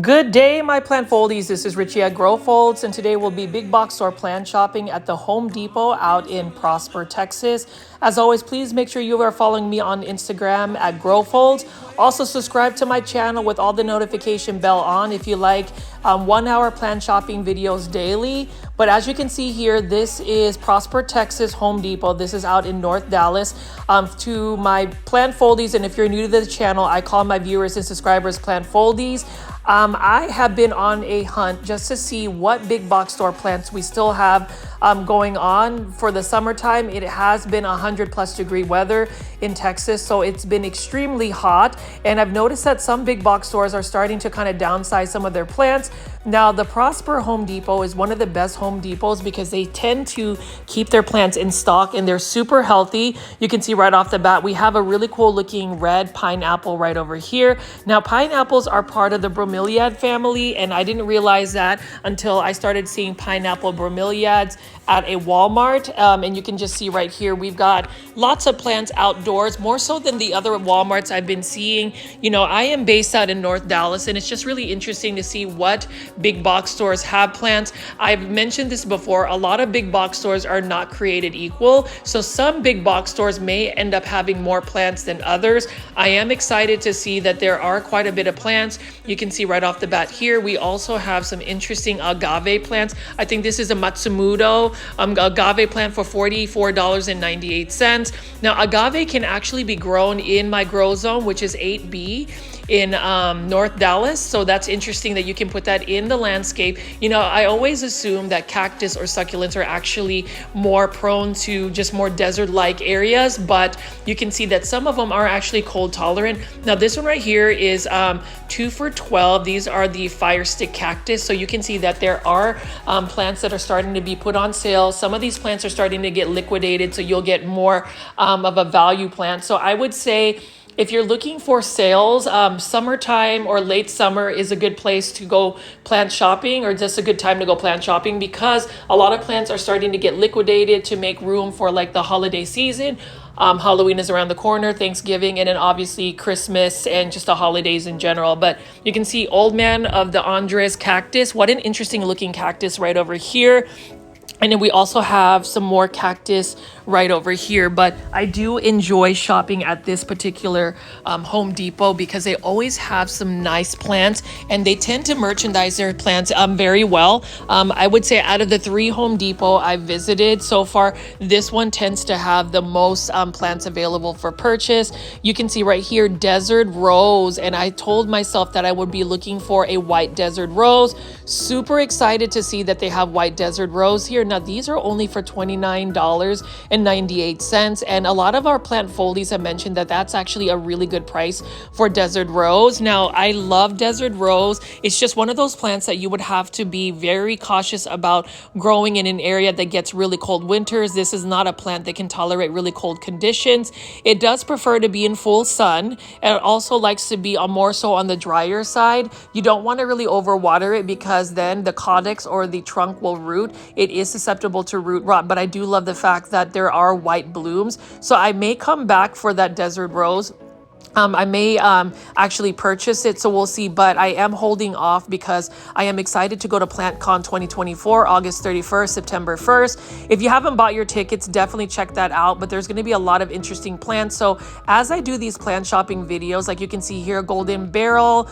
Good day, my plant foldies. This is Richie at Grow Folds, and today we'll be big box store plant shopping at the Home Depot out in Prosper, Texas. As always, please make sure you are following me on Instagram at Grow Folds. Also, subscribe to my channel with all the notification bell on if you like 1 hour plant shopping videos daily. But as you can see here, this is Prosper, Texas Home Depot. This is out in North Dallas. To my plant foldies, and if you're new to the channel, I call my viewers and subscribers plant foldies. I have been on a hunt just to see what big box store plants we still have going on for the summertime. It has been 100+ degree weather in Texas, so it's been extremely hot. And I've noticed that some big box stores are starting to kind of downsize some of their plants. Now, the Prosper Home Depot is one of the best Home Depots because they tend to keep their plants in stock and they're super healthy. You can see right off the bat, we have a really cool looking red pineapple right over here. Now, pineapples are part of the bromeliad family, and I didn't realize that until I started seeing pineapple bromeliads at a Walmart. And you can just see right here, we've got lots of plants outdoors, more so than the other Walmarts I've been seeing. You know, I am based out in North Dallas, and it's just really interesting to see what big box stores have plants. I've mentioned this before, a lot of big box stores are not created equal. So some big box stores may end up having more plants than others. I am excited to see that there are quite a bit of plants. You can see right off the bat here, we also have some interesting agave plants. I think this is a Matsumoto agave plant for $44.98. Now, agave can actually be grown in my grow zone, which is 8B in North Dallas. So that's interesting that you can put that in the landscape. You know, I always assume that cactus or succulents are actually more prone to just more desert-like areas, but you can see that some of them are actually cold tolerant. Now, this one right here is 2 for $12. These are the fire stick cactus. So you can see that there are plants that are starting to be put on sale. Some of these plants are starting to get liquidated, so you'll get more of a value plant. So I would say, if you're looking for sales, summertime or late summer is a good place to go plant shopping, or just a good time to go plant shopping, because a lot of plants are starting to get liquidated to make room for like the holiday season. Halloween is around the corner, Thanksgiving, and then obviously Christmas and just the holidays in general. But you can see Old Man of the Andres cactus. What an interesting looking cactus right over here. And then we also have some more cactus right over here. But I do enjoy shopping at this particular Home Depot because they always have some nice plants, and they tend to merchandise their plants very well. I would say out of the 3 Home Depot I've visited so far, this one tends to have the most plants available for purchase. You can see right here, desert rose. And I told myself that I would be looking for a white desert rose. Super excited to see that they have white desert rose here. Now, these are only for $29.98. And a lot of our plant foldies have mentioned that that's actually a really good price for desert rose. Now, I love desert rose. It's just one of those plants that you would have to be very cautious about growing in an area that gets really cold winters. This is not a plant that can tolerate really cold conditions. It does prefer to be in full sun, and it also likes to be more so on the drier side. You don't want to really overwater it because then the caudex or the trunk will root. It is susceptible to root rot, but I do love the fact that there are white blooms. So I may come back for that desert rose. I may actually purchase it, so we'll see, but I am holding off because I am excited to go to PlantCon 2024, August 31st, September 1st. If you haven't bought your tickets, definitely check that out, but there's going to be a lot of interesting plants. So as I do these plant shopping videos, like you can see here, golden barrel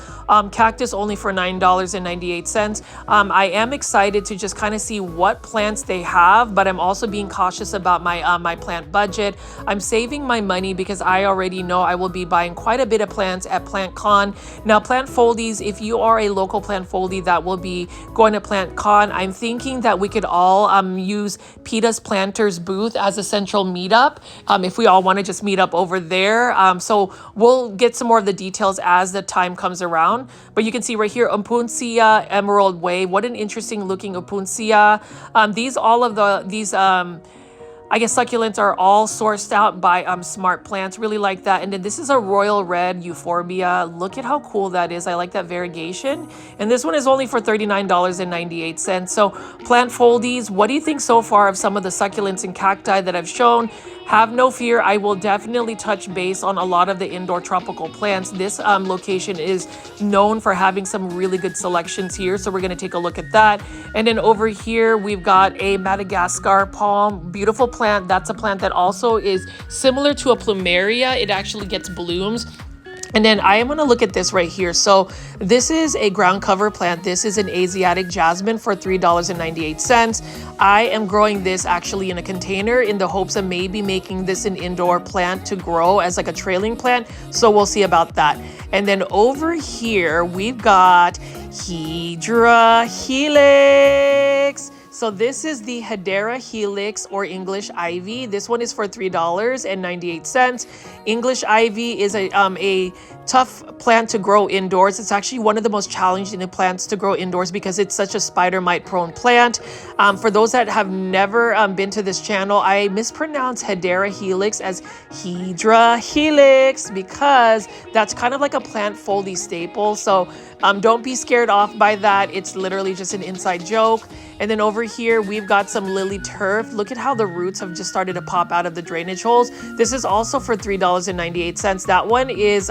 cactus only for $9.98. I am excited to just kind of see what plants they have, but I'm also being cautious about my my plant budget. I'm saving my money because I already know I will be buying quite a bit of plants at PlantCon. Now, plant foldies, if you are a local plant foldie that will be going to PlantCon, I'm thinking that we could all use PETA's Planters booth as a central meetup if we all want to just meet up over there. So we'll get some more of the details as the time comes around. But you can see right here, Opuntia Emerald Way. What an interesting looking Opuntia. These I guess succulents are all sourced out by Smart Plants. Really like that. And then this is a royal red euphorbia. Look at how cool that is. I like that variegation. And this one is only for $39.98. So plant foldies, what do you think so far of some of the succulents and cacti that I've shown? Have no fear, I will definitely touch base on a lot of the indoor tropical plants. This location is known for having some really good selections here, so we're going to take a look at that. And then over here we've got a Madagascar palm, beautiful plant. That's a plant that also is similar to a plumeria. It actually gets blooms. And then I am going to look at this right here. So this is a ground cover plant. This is an Asiatic jasmine for $3.98. I am growing this actually in a container in the hopes of maybe making this an indoor plant to grow as like a trailing plant. So we'll see about that. And then over here, we've got Hydra Helix. So this is the Hedera Helix or English Ivy. This one is for $3.98. English Ivy is a tough plant to grow indoors. It's actually one of the most challenging plants to grow indoors because it's such a spider mite prone plant. For those that have never been to this channel, I mispronounce Hedera Helix as Hydra Helix because that's kind of like a plant foldy staple. So don't be scared off by that. It's literally just an inside joke. And then over here, we've got some lily turf. Look at how the roots have just started to pop out of the drainage holes. This is also for $3.98. That one is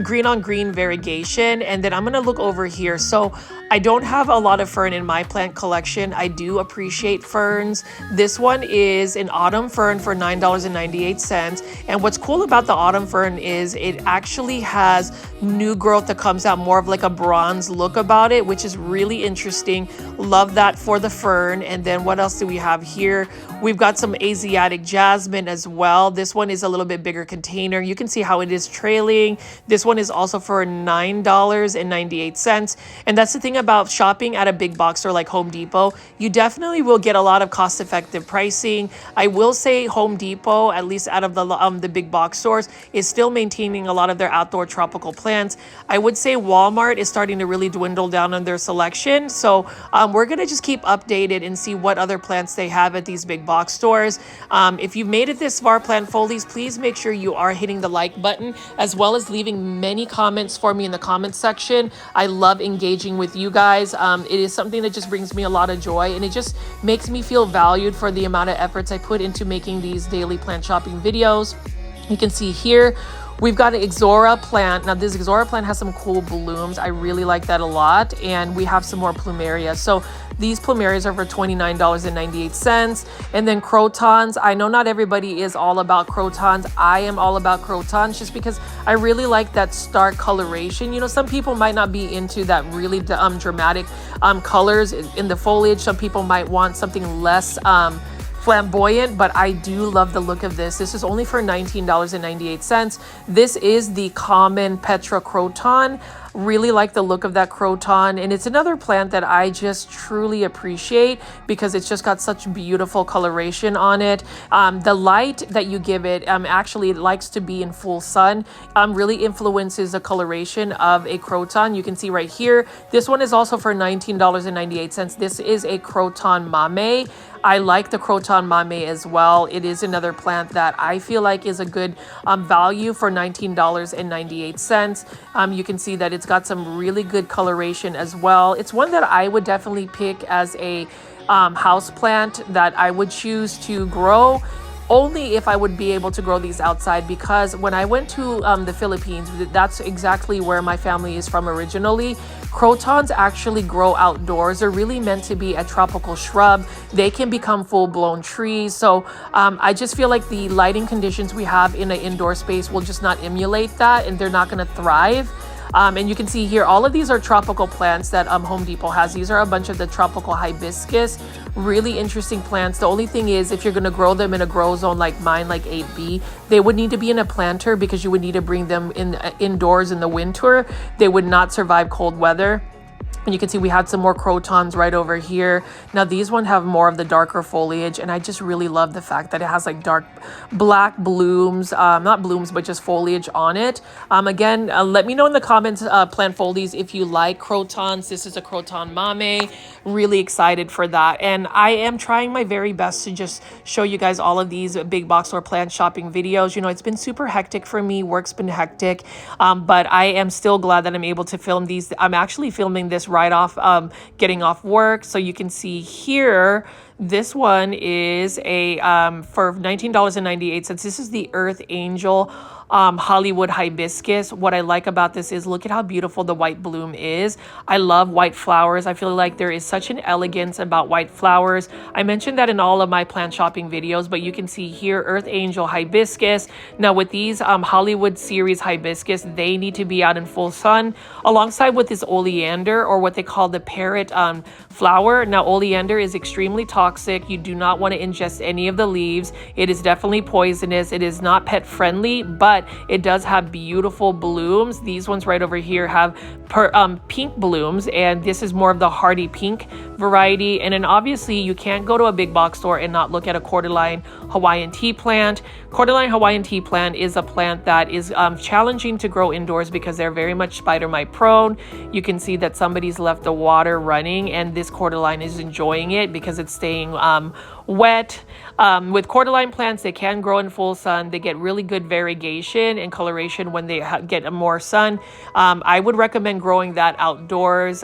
green on green variegation. And then I'm gonna look over here. So I don't have a lot of fern in my plant collection. I do appreciate ferns. This one is an autumn fern for $9.98. And what's cool about the autumn fern is it actually has new growth that comes out more of like a bronze look about it, which is really interesting. Love that for the fern. And then what else do we have here? We've got some Asiatic jasmine as well. This one is a little bit bigger container. You can see how it is trailing. This one is also for $9.98. And that's the thing about shopping at a big box store like Home Depot. You definitely will get a lot of cost-effective pricing. I will say Home Depot, at least out of the big box stores, is still maintaining a lot of their outdoor tropical plants. I would say Walmart is starting to really dwindle down on their selection. So we're going to just keep updated and see what other plants they have at these big box stores. If you've made it this far, Plant Foldies, please make sure you are hitting the like button as well as leaving many comments for me in the comments section. I love engaging with you guys. It is something that just brings me a lot of joy, and it just makes me feel valued for the amount of efforts I put into making these daily plant shopping videos. You can see here we've got an Ixora plant. Now this Ixora plant has some cool blooms. I really like that a lot. And we have some more plumerias. So these plumerias are for $29.98. And then crotons. I know not everybody is all about crotons. I am all about crotons just because I really like that stark coloration. You know, some people might not be into that really dramatic colors in the foliage. Some people might want something less flamboyant, but I do love the look of this. This is only for $19.98. This is the common Petra croton. Really like the look of that croton, and it's another plant that I just truly appreciate because it's just got such beautiful coloration on it. The light that you give it, actually it likes to be in full sun, really influences the coloration of a croton. You can see right here, this one is also for $19.98. This is a croton mame. I like the croton mame as well. It is another plant that I feel like is a good value for $19.98. You can see that it's got some really good coloration as well. It's one that I would definitely pick as a house plant that I would choose to grow, only if I would be able to grow these outside, because when I went to the Philippines, that's exactly where my family is from originally. Crotons actually grow outdoors. They're really meant to be a tropical shrub. They can become full-blown trees. So I just feel like the lighting conditions we have in an indoor space will just not emulate that, and they're not going to thrive. And you can see here, all of these are tropical plants that Home Depot has. These are a bunch of the tropical hibiscus, really interesting plants. The only thing is, if you're going to grow them in a grow zone like mine, like 8B, they would need to be in a planter because you would need to bring them indoors in the winter. They would not survive cold weather. And you can see we had some more crotons right over here. Now these ones have more of the darker foliage, and I just really love the fact that it has like dark black blooms, not blooms, but just foliage on it. Again, let me know in the comments, Plant Foldies, if you like crotons. This is a croton mame. Really excited for that. And I am trying my very best to just show you guys all of these big box store plant shopping videos. You know, it's been super hectic for me. Work's been hectic, but I am still glad that I'm able to film these. I'm actually filming this right off getting off work. So you can see here, this one is a for $19.98. This is the Earth Angel Hollywood hibiscus. What I like about this is look at how beautiful the white bloom is. I love white flowers. I feel like there is such an elegance about white flowers. I mentioned that in all of my plant shopping videos, but you can see here Earth Angel hibiscus. Now with these Hollywood series hibiscus, they need to be out in full sun alongside with this oleander, or what they call the parrot flower. Now oleander is extremely toxic. You do not want to ingest any of the leaves. It is definitely poisonous. It is not pet friendly, but it does have beautiful blooms. These ones right over here have pink blooms, and this is more of the hardy pink variety. And then obviously you can't go to a big box store and not look at a cordyline Hawaiian tea plant. Cordyline Hawaiian tea plant is a plant that is challenging to grow indoors because they're very much spider mite prone. You can see that somebody's left the water running, and this cordyline is enjoying it because it's staying wet. With cordyline plants, they can grow in full sun. They get really good variegation and coloration when they get more sun. I would recommend growing that outdoors.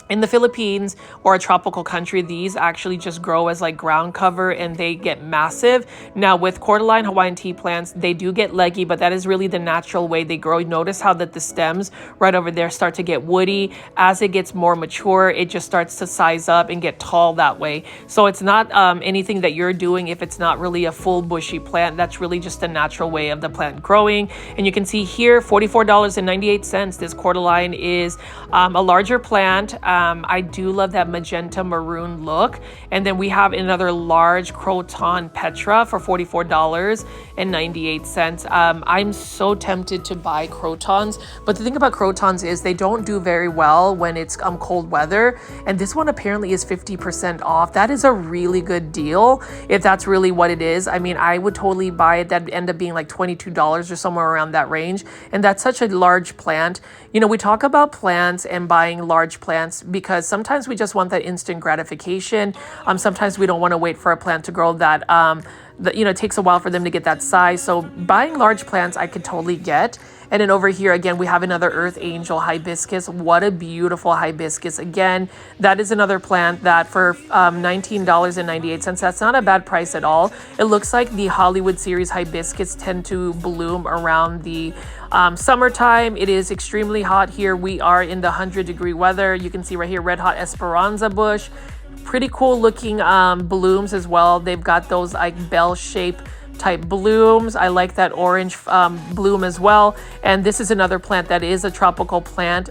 In the Philippines or a tropical country, these actually just grow as like ground cover and they get massive. Now with cordyline Hawaiian tea plants, they do get leggy, but that is really the natural way they grow. Notice how that the stems right over there start to get woody. As it gets more mature, it just starts to size up and get tall that way. So it's not anything that you're doing if it's not really a full bushy plant. That's really just the natural way of the plant growing. And you can see here, $44.98. This cordyline is a larger plant. I do love that magenta maroon look. And then we have another large croton petra for $44.98. I'm so tempted to buy crotons, but the thing about crotons is they don't do very well when it's cold weather. And this one apparently is 50% off. That is a really good deal if that's really what it is. I mean, I would totally buy it. That'd end up being like $22 or somewhere around that range. And that's such a large plant. You know, we talk about plants and buying large plants because sometimes we just want that instant gratification. Sometimes we don't want to wait for a plant to grow that, it takes a while for them to get that size. So buying large plants, I could totally get. And then over here, again, we have another Earth Angel hibiscus. What a beautiful hibiscus. Again, that is another plant that for $19.98, that's not a bad price at all. It looks like the Hollywood series hibiscus tend to bloom around the summertime. It is extremely hot here. We are in the 100-degree weather. You can see right here, red hot Esperanza bush. Pretty cool looking blooms as well. They've got those like bell-shaped type blooms. I like that orange bloom as well. And this is another plant that is a tropical plant.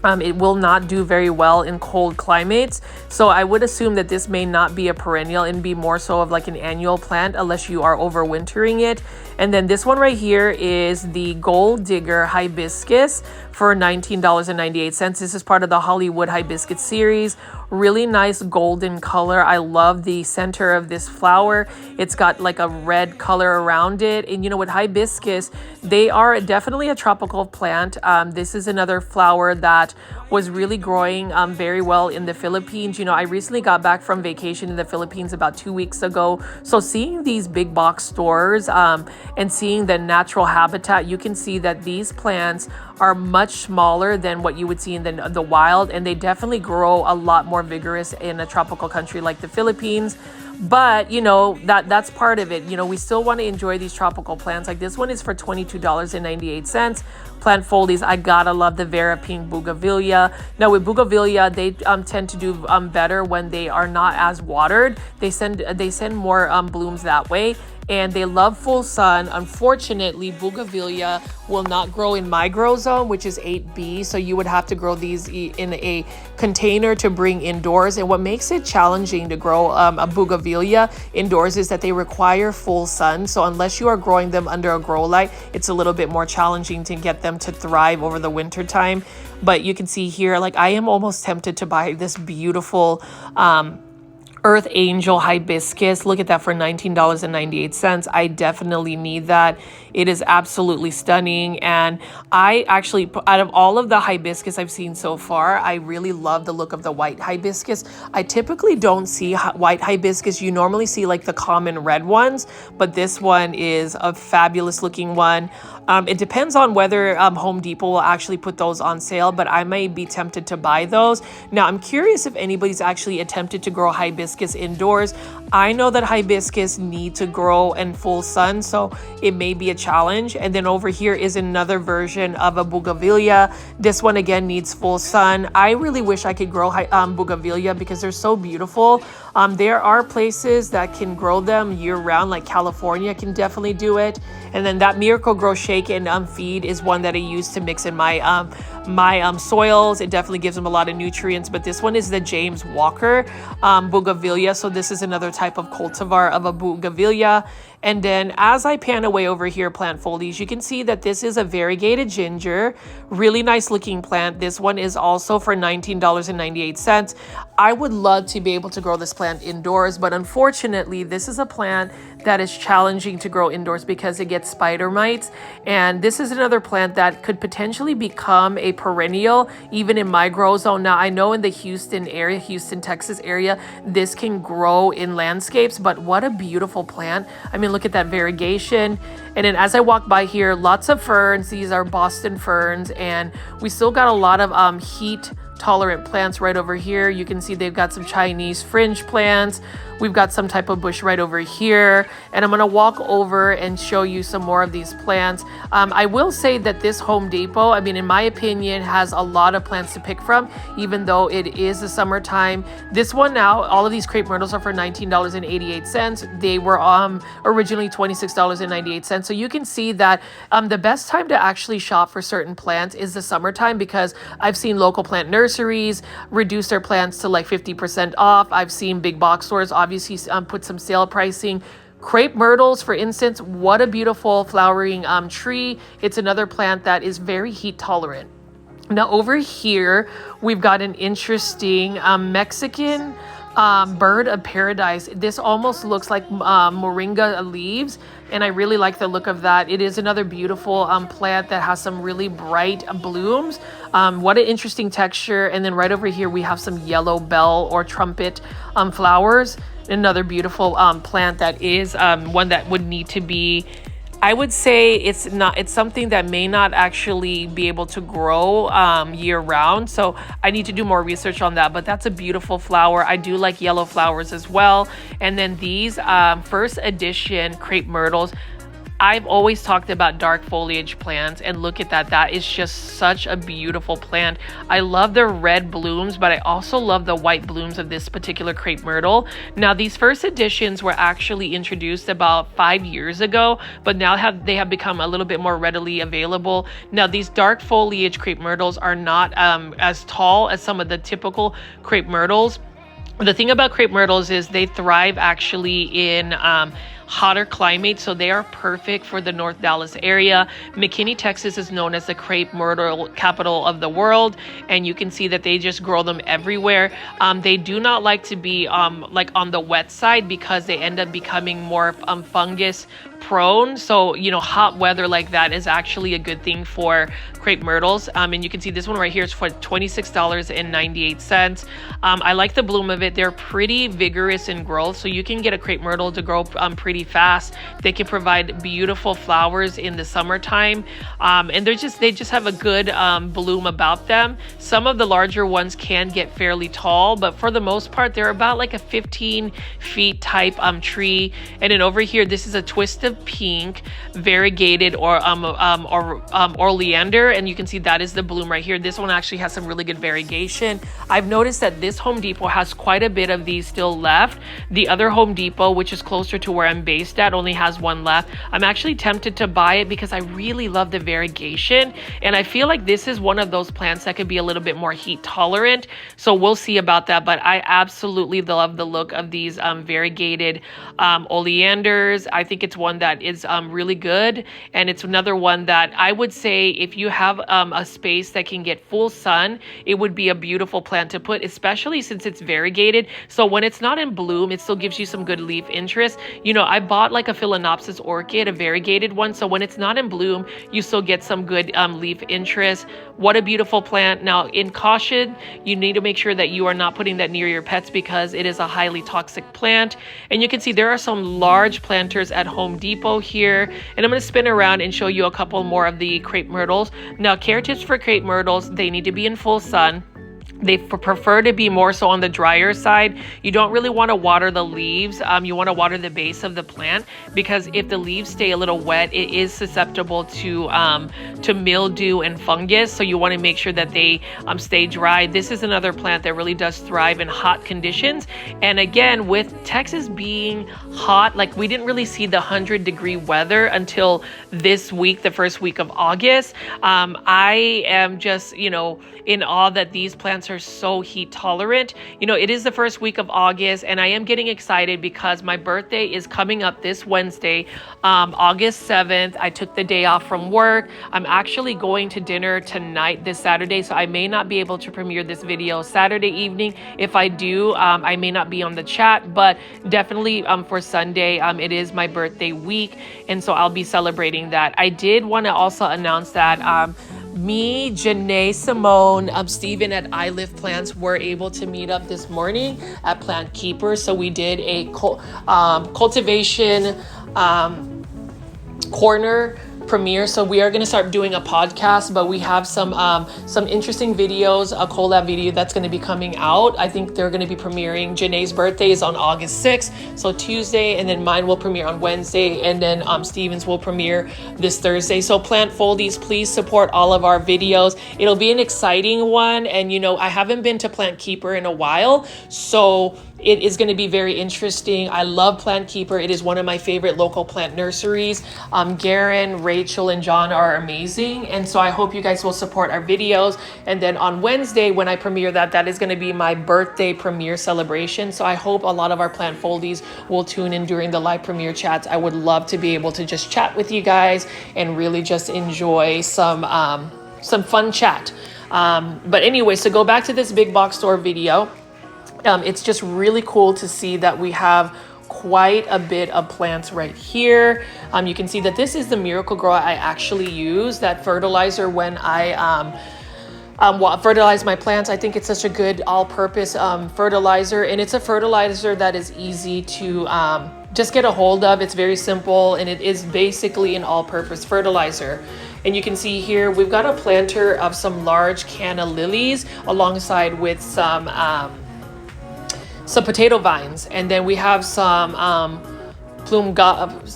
It will not do very well in cold climates. So I would assume that this may not be a perennial and be more so of like an annual plant unless you are overwintering it. And then this one right here is the Gold Digger hibiscus for $19.98. This is part of the Hollywood hibiscus series. Really nice golden color. I love the center of this flower. It's got like a red color around it. And you know, with hibiscus, they are definitely a tropical plant. This is another flower that was really growing very well in the Philippines. You know, I recently got back from vacation in the Philippines about 2 weeks ago. So seeing these big box stores and seeing the natural habitat, you can see that these plants are much smaller than what you would see in the wild, and they definitely grow a lot more vigorous in a tropical country like the Philippines. But you know, that's part of it. You know, we still want to enjoy these tropical plants. Like this one is for $22.98. Plant foldies, I gotta love the Vera Pink Bougainvillea. Now with Bougainvillea, they tend to do better when they are not as watered. They send more blooms that way. And they love full sun. Unfortunately, Bougainvillea will not grow in my grow zone, which is 8B. So you would have to grow these in a container to bring indoors. And what makes it challenging to grow a Bougainvillea indoors is that they require full sun. So unless you are growing them under a grow light, it's a little bit more challenging to get them to thrive over the winter time. But you can see here, like I am almost tempted to buy this beautiful Earth Angel hibiscus. Look at that for $19.98. I definitely need that. It is absolutely stunning. And I actually, out of all of the hibiscus I've seen so far, I really love the look of the white hibiscus. I typically don't see white hibiscus. You normally see like the common red ones, but this one is a fabulous looking one. It depends on whether Home Depot will actually put those on sale, but I may be tempted to buy those. Now, I'm curious if anybody's actually attempted to grow hibiscus indoors. I know that hibiscus need to grow in full sun, so it may be a challenge. And then over here is another version of a bougainvillea. This one again needs full sun. I really wish I could grow bougainvillea because they're so beautiful. There are places that can grow them year round, like California can definitely do it. And then that Miracle Grow Shake and Feed is one that I use to mix in my soils. It definitely gives them a lot of nutrients, but this one is the James Walker bougainvillea. So this is another type of cultivar of a bougainvillea. And then as I pan away over here, plant foliage, you can see that this is a variegated ginger, really nice looking plant. This one is also for $19.98. I would love to be able to grow this plant indoors, but unfortunately, this is a plant that is challenging to grow indoors because it gets spider mites. And this is another plant that could potentially become a perennial, even in my grow zone. Now, I know in the Houston area, Houston, Texas area, this can grow in landscapes, but what a beautiful plant. I mean, look at that variegation. And then as I walk by here, lots of ferns. These are Boston ferns, and we still got a lot of heat-tolerant plants right over here. You can see they've got some Chinese fringe plants. We've got some type of bush right over here, and I'm going to walk over and show you some more of these plants. I will say that this Home Depot, I mean, in my opinion, has a lot of plants to pick from, even though it is the summertime. This one now, all of these crepe myrtles are for $19.88. They were originally $26.98. So you can see that the best time to actually shop for certain plants is the summertime, because I've seen local plant nurseries reduce their plants to like 50% off. I've seen big box stores obviously put some sale pricing. Crepe myrtles, for instance, what a beautiful flowering tree. It's another plant that is very heat tolerant. Now over here, we've got an interesting Mexican bird of paradise. This almost looks like moringa leaves, and I really like the look of that. It is another beautiful plant that has some really bright blooms. What an interesting texture. And then right over here we have some yellow bell or trumpet flowers. Another beautiful plant that is one that would need to be, I would say it's something that may not actually be able to grow year round. So I need to do more research on that, but that's a beautiful flower. I do like yellow flowers as well. And then these first edition crepe myrtles, I've always talked about dark foliage plants, and look at that. That is just such a beautiful plant. I love the red blooms, but I also love the white blooms of this particular crepe myrtle. Now, these first editions were actually introduced about 5 years ago, but now they have become a little bit more readily available. Now, these dark foliage crepe myrtles are not as tall as some of the typical crepe myrtles. The thing about crepe myrtles is they thrive actually in hotter climate, so they are perfect for the North Dallas area. McKinney, Texas is known as the crepe myrtle capital of the world, and you can see that they just grow them everywhere. They do not like to be like on the wet side because they end up becoming more fungus prone. So, you know, hot weather like that is actually a good thing for crepe myrtles. And you can see this one right here is for $26.98. I like the bloom of it. They're pretty vigorous in growth, so you can get a crepe myrtle to grow pretty fast. They can provide beautiful flowers in the summertime, and they just have a good bloom about them. Some of the larger ones can get fairly tall, but for the most part, they're about like a 15 feet type tree. And then over here, this is a twist of pink, variegated or oleander, and you can see that is the bloom right here. This one actually has some really good variegation. I've noticed that this Home Depot has quite a bit of these still left. The other Home Depot, which is closer to where I'm based at, only has one left. I'm actually tempted to buy it because I really love the variegation, and I feel like this is one of those plants that could be a little bit more heat tolerant, so we'll see about that. But I absolutely love the look of these variegated oleanders. I think it's one that is really good, and it's another one that I would say if you have a space that can get full sun, it would be a beautiful plant to put, especially since it's variegated. So when it's not in bloom, it still gives you some good leaf interest. You know, I bought like a Philodendron orchid, a variegated one, so when it's not in bloom, you still get some good leaf interest. What a beautiful plant. Now, in caution, you need to make sure that you are not putting that near your pets because it is a highly toxic plant. And you can see there are some large planters at Home Depot Depot here, and I'm going to spin around and show you a couple more of the crepe myrtles. Now, care tips for crepe myrtles: they need to be in full sun. They prefer to be more so on the drier side. You don't really want to water the leaves. You want to water the base of the plant, because if the leaves stay a little wet, it is susceptible to mildew and fungus. So you want to make sure that they stay dry. This is another plant that really does thrive in hot conditions. And again, with Texas being hot, like we didn't really see the 100-degree weather until this week, the first week of August. I am just, in awe that these plants are so heat tolerant. It is the first week of August, and I am getting excited because my birthday is coming up this Wednesday, August 7th. I took the day off from work. I'm actually going to dinner tonight, this Saturday, so I may not be able to premiere this video Saturday evening. If I do, I may not be on the chat, but definitely for Sunday, it is my birthday week, and so I'll be celebrating that. I did want to also announce that me, Janae, Simone, Steven at I Live Plants were able to meet up this morning at Plant Keeper. So we did a cultivation corner premiere. So we are going to start doing a podcast, but we have some interesting videos, a collab video that's going to be coming out. I think they're going to be premiering. Janae's birthday is on August 6th, so Tuesday, and then mine will premiere on Wednesday, and then Steven's will premiere this Thursday. So Plant Foldies, please support all of our videos. It'll be an exciting one, and I haven't been to Plant Keeper in a while, so it is going to be very interesting. I love Plant Keeper. It is one of my favorite local plant nurseries. Garen, Rachel, and John are amazing. And so I hope you guys will support our videos. And then on Wednesday, when I premiere that is going to be my birthday premiere celebration. So I hope a lot of our Plant Foldies will tune in during the live premiere chats. I would love to be able to just chat with you guys and really just enjoy some fun chat. But anyway, so go back to this big box store video. It's just really cool to see that we have quite a bit of plants right here. You can see that this is the Miracle Grow I actually use, that fertilizer when I fertilize my plants. I think it's such a good all-purpose fertilizer, and it's a fertilizer that is easy to just get a hold of. It's very simple, and it is basically an all-purpose fertilizer. And you can see here, we've got a planter of some large canna lilies alongside with some potato vines, and then we have some plumgado,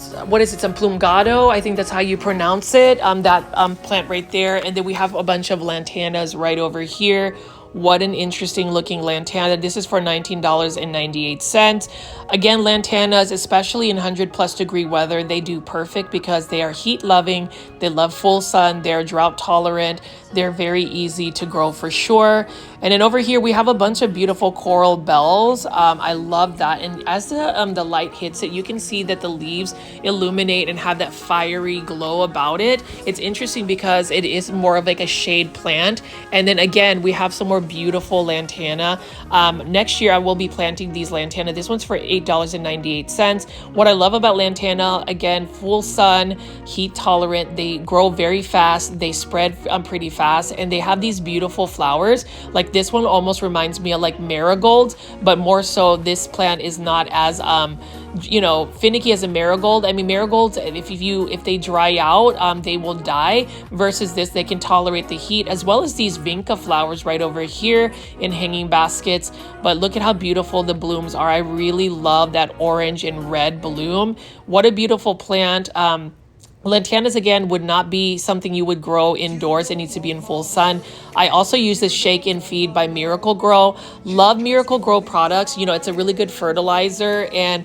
I think that's how you pronounce it, that plant right there. And then we have a bunch of lantanas right over here. What an interesting looking lantana. This is for $19.98. Again, lantanas, especially in 100+ degree weather, they do perfect because they are heat loving. They love full sun. They're drought tolerant. They're very easy to grow for sure. And then over here, we have a bunch of beautiful coral bells. I love that. And as the light hits it, you can see that the leaves illuminate and have that fiery glow about it. It's interesting because it is more of like a shade plant. And then again, we have some more beautiful lantana. Next year, I will be planting these lantana. This one's for $8.98. What I love about lantana, again, full sun, heat tolerant. They grow very fast. They spread pretty fast, and they have these beautiful flowers. Like this one almost reminds me of like marigolds, but more so this plant is not as finicky as a marigold. I mean, marigolds, if they dry out, they will die, versus this, they can tolerate the heat, as well as these vinca flowers right over here in hanging baskets. But look at how beautiful the blooms are. I really love that orange and red bloom. What a beautiful plant. Lantanas, again, would not be something you would grow indoors. It needs to be in full sun. I also use this Shake and Feed by Miracle Grow. Love Miracle Grow products. It's a really good fertilizer. And,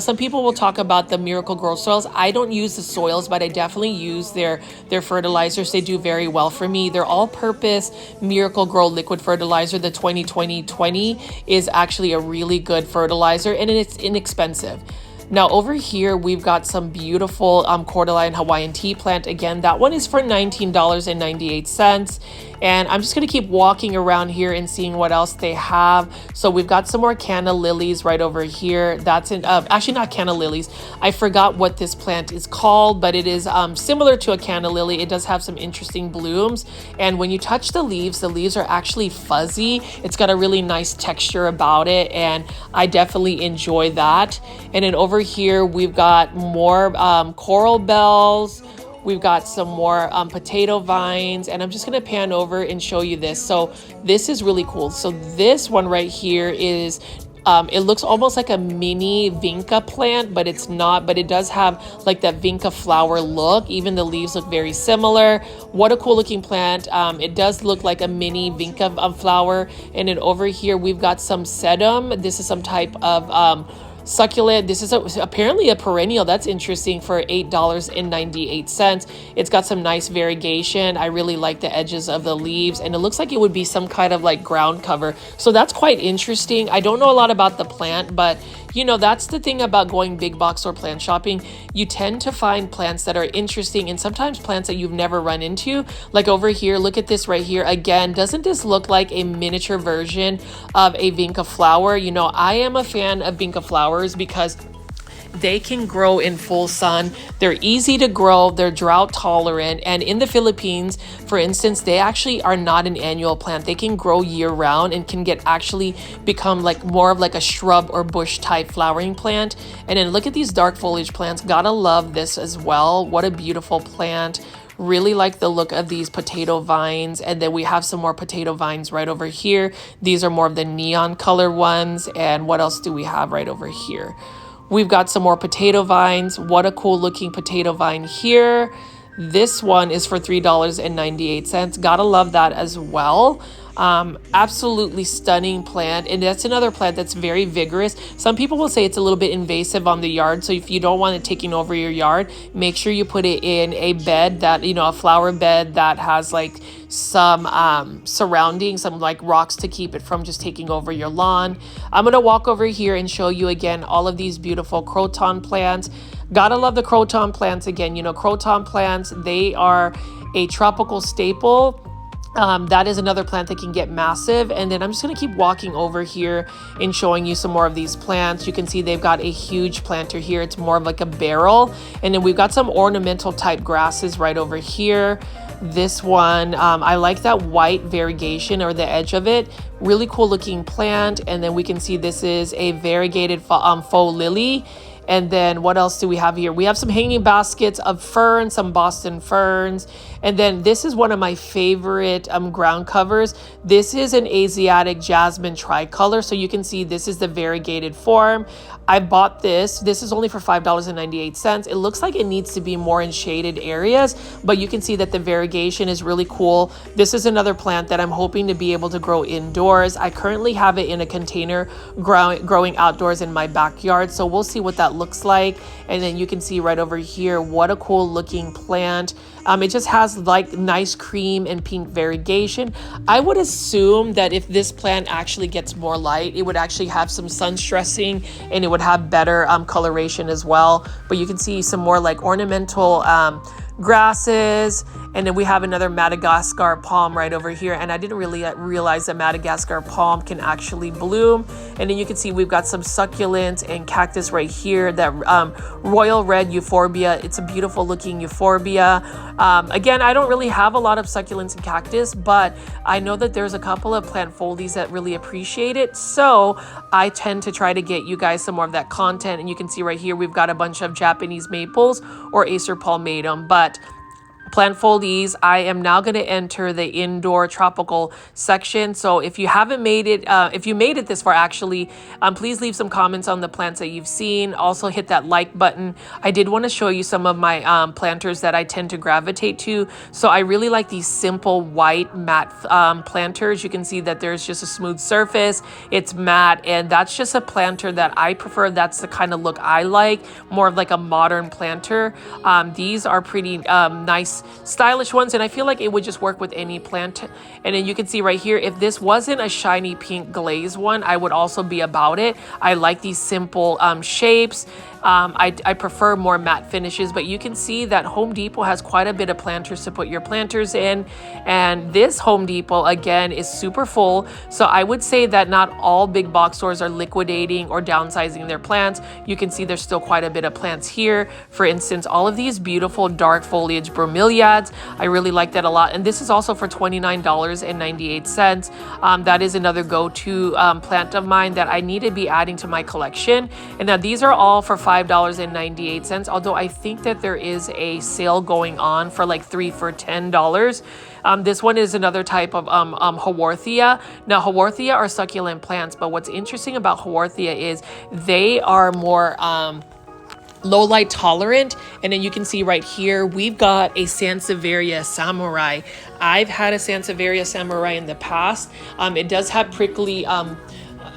some people will talk about the Miracle Grow soils. I don't use the soils, but I definitely use their fertilizers. They do very well for me. They're all-purpose Miracle Grow liquid fertilizer. The 20-20-20 is actually a really good fertilizer, and it's inexpensive. Now over here, we've got some beautiful cordyline Hawaiian tea plant. Again, that one is for $19.98. And I'm just going to keep walking around here and seeing what else they have. So we've got some more canna lilies right over here. That's actually not canna lilies. I forgot what this plant is called, but it is similar to a canna lily. It does have some interesting blooms. And when you touch the leaves are actually fuzzy. It's got a really nice texture about it, and I definitely enjoy that. And then over here, we've got more coral bells. We've got some more potato vines, and I'm just gonna pan over and show you this. So this is really cool. So this one right here is, it looks almost like a mini vinca plant, but it's not, but it does have like that vinca flower look. Even the leaves look very similar. What a cool looking plant. It does look like a mini vinca flower. And then over here, we've got some sedum. This is some type of succulent. This is apparently a perennial. That's interesting for $8.98. It's got some nice variegation. I really like the edges of the leaves, and it looks like it would be some kind of like ground cover. So that's quite interesting. I don't know a lot about the plant, but you know, that's the thing about going big box store plant shopping. You tend to find plants that are interesting, and sometimes plants that you've never run into. Like over here, look at this right here. Again, doesn't this look like a miniature version of a vinca flower? You know, I am a fan of vinca flowers because they can grow in full sun. They're easy to grow. They're drought tolerant. And in the Philippines, for instance, they actually are not an annual plant. They can grow year round and can actually become like more of like a shrub or bush type flowering plant. And then look at these dark foliage plants. Gotta love this as well. What a beautiful plant. Really like the look of these potato vines. And then we have some more potato vines right over here. These are more of the neon color ones. And what else do we have right over here? We've got some more potato vines. What a cool looking potato vine here. This one is for $3.98. Gotta love that as well. Absolutely stunning plant, and that's another plant that's very vigorous. Some people will say it's a little bit invasive on the yard, so if you don't want it taking over your yard, make sure you put it in a bed that, you know, a flower bed that has like some surrounding, some like rocks to keep it from just taking over your lawn. I'm gonna walk over here and show you again all of these beautiful croton plants. Gotta love the croton plants. Again, you know, croton plants, they are a tropical staple. That is another plant that can get massive. And then I'm just going to keep walking over here and showing you some more of these plants. You can see they've got a huge planter here. It's more of like a barrel. And then we've got some ornamental type grasses right over here. This one, I like that white variegation or the edge of it. Really cool looking plant. And then we can see this is a variegated faux lily. And then what else do we have here? We have some hanging baskets of ferns, some Boston ferns. And then this is one of my favorite ground covers. This is an Asiatic jasmine tricolor. So you can see this is the variegated form. I bought this. This is only for $5.98. It looks like it needs to be more in shaded areas, but you can see that the variegation is really cool. This is another plant that I'm hoping to be able to grow indoors. I currently have it in a container growing outdoors in my backyard. So we'll see what that looks like. And then you can see right over here, what a cool looking plant. It just has like nice cream and pink variegation. I would assume that if this plant actually gets more light, it would actually have some sun stressing and it would have better coloration as well. But you can see some more like ornamental grasses. And then we have another Madagascar palm right over here. And I didn't really realize that Madagascar palm can actually bloom. And then you can see we've got some succulents and cactus right here. That royal red euphorbia. It's a beautiful looking euphorbia. Again, I don't really have a lot of succulents and cactus, but I know that there's a couple of plant foldies that really appreciate it. So I tend to try to get you guys some more of that content. And you can see right here, we've got a bunch of Japanese maples or Acer palmatum. But plant foldies, I am now going to enter the indoor tropical section. So if you haven't made it, if you made it this far actually, please leave some comments on the plants that you've seen. Also hit that like button. I did want to show you some of my planters that I tend to gravitate to. So I really like these simple white matte planters. You can see that there's just a smooth surface. It's matte, and that's just a planter that I prefer. That's the kind of look I like, more of like a modern planter. These are pretty nice stylish ones, and I feel like it would just work with any plant. And then you can see right here, if this wasn't a shiny pink glaze one, I would also be about it. I like these simple shapes. I prefer more matte finishes, but you can see that Home Depot has quite a bit of planters to put your planters in. And this Home Depot, again, is super full. So I would say that not all big box stores are liquidating or downsizing their plants. You can see there's still quite a bit of plants here. For instance, all of these beautiful dark foliage bromeliads. I really like that a lot. And this is also for $29.98. That is another go-to plant of mine that I need to be adding to my collection. And now these are all for $5.98, although I think that there is a sale going on for like 3 for $10. This one is another type of Haworthia. Now, Haworthia are succulent plants, but what's interesting about Haworthia is they are more low light tolerant. And then you can see right here, we've got a Sansevieria samurai. I've had a Sansevieria samurai in the past. It does have prickly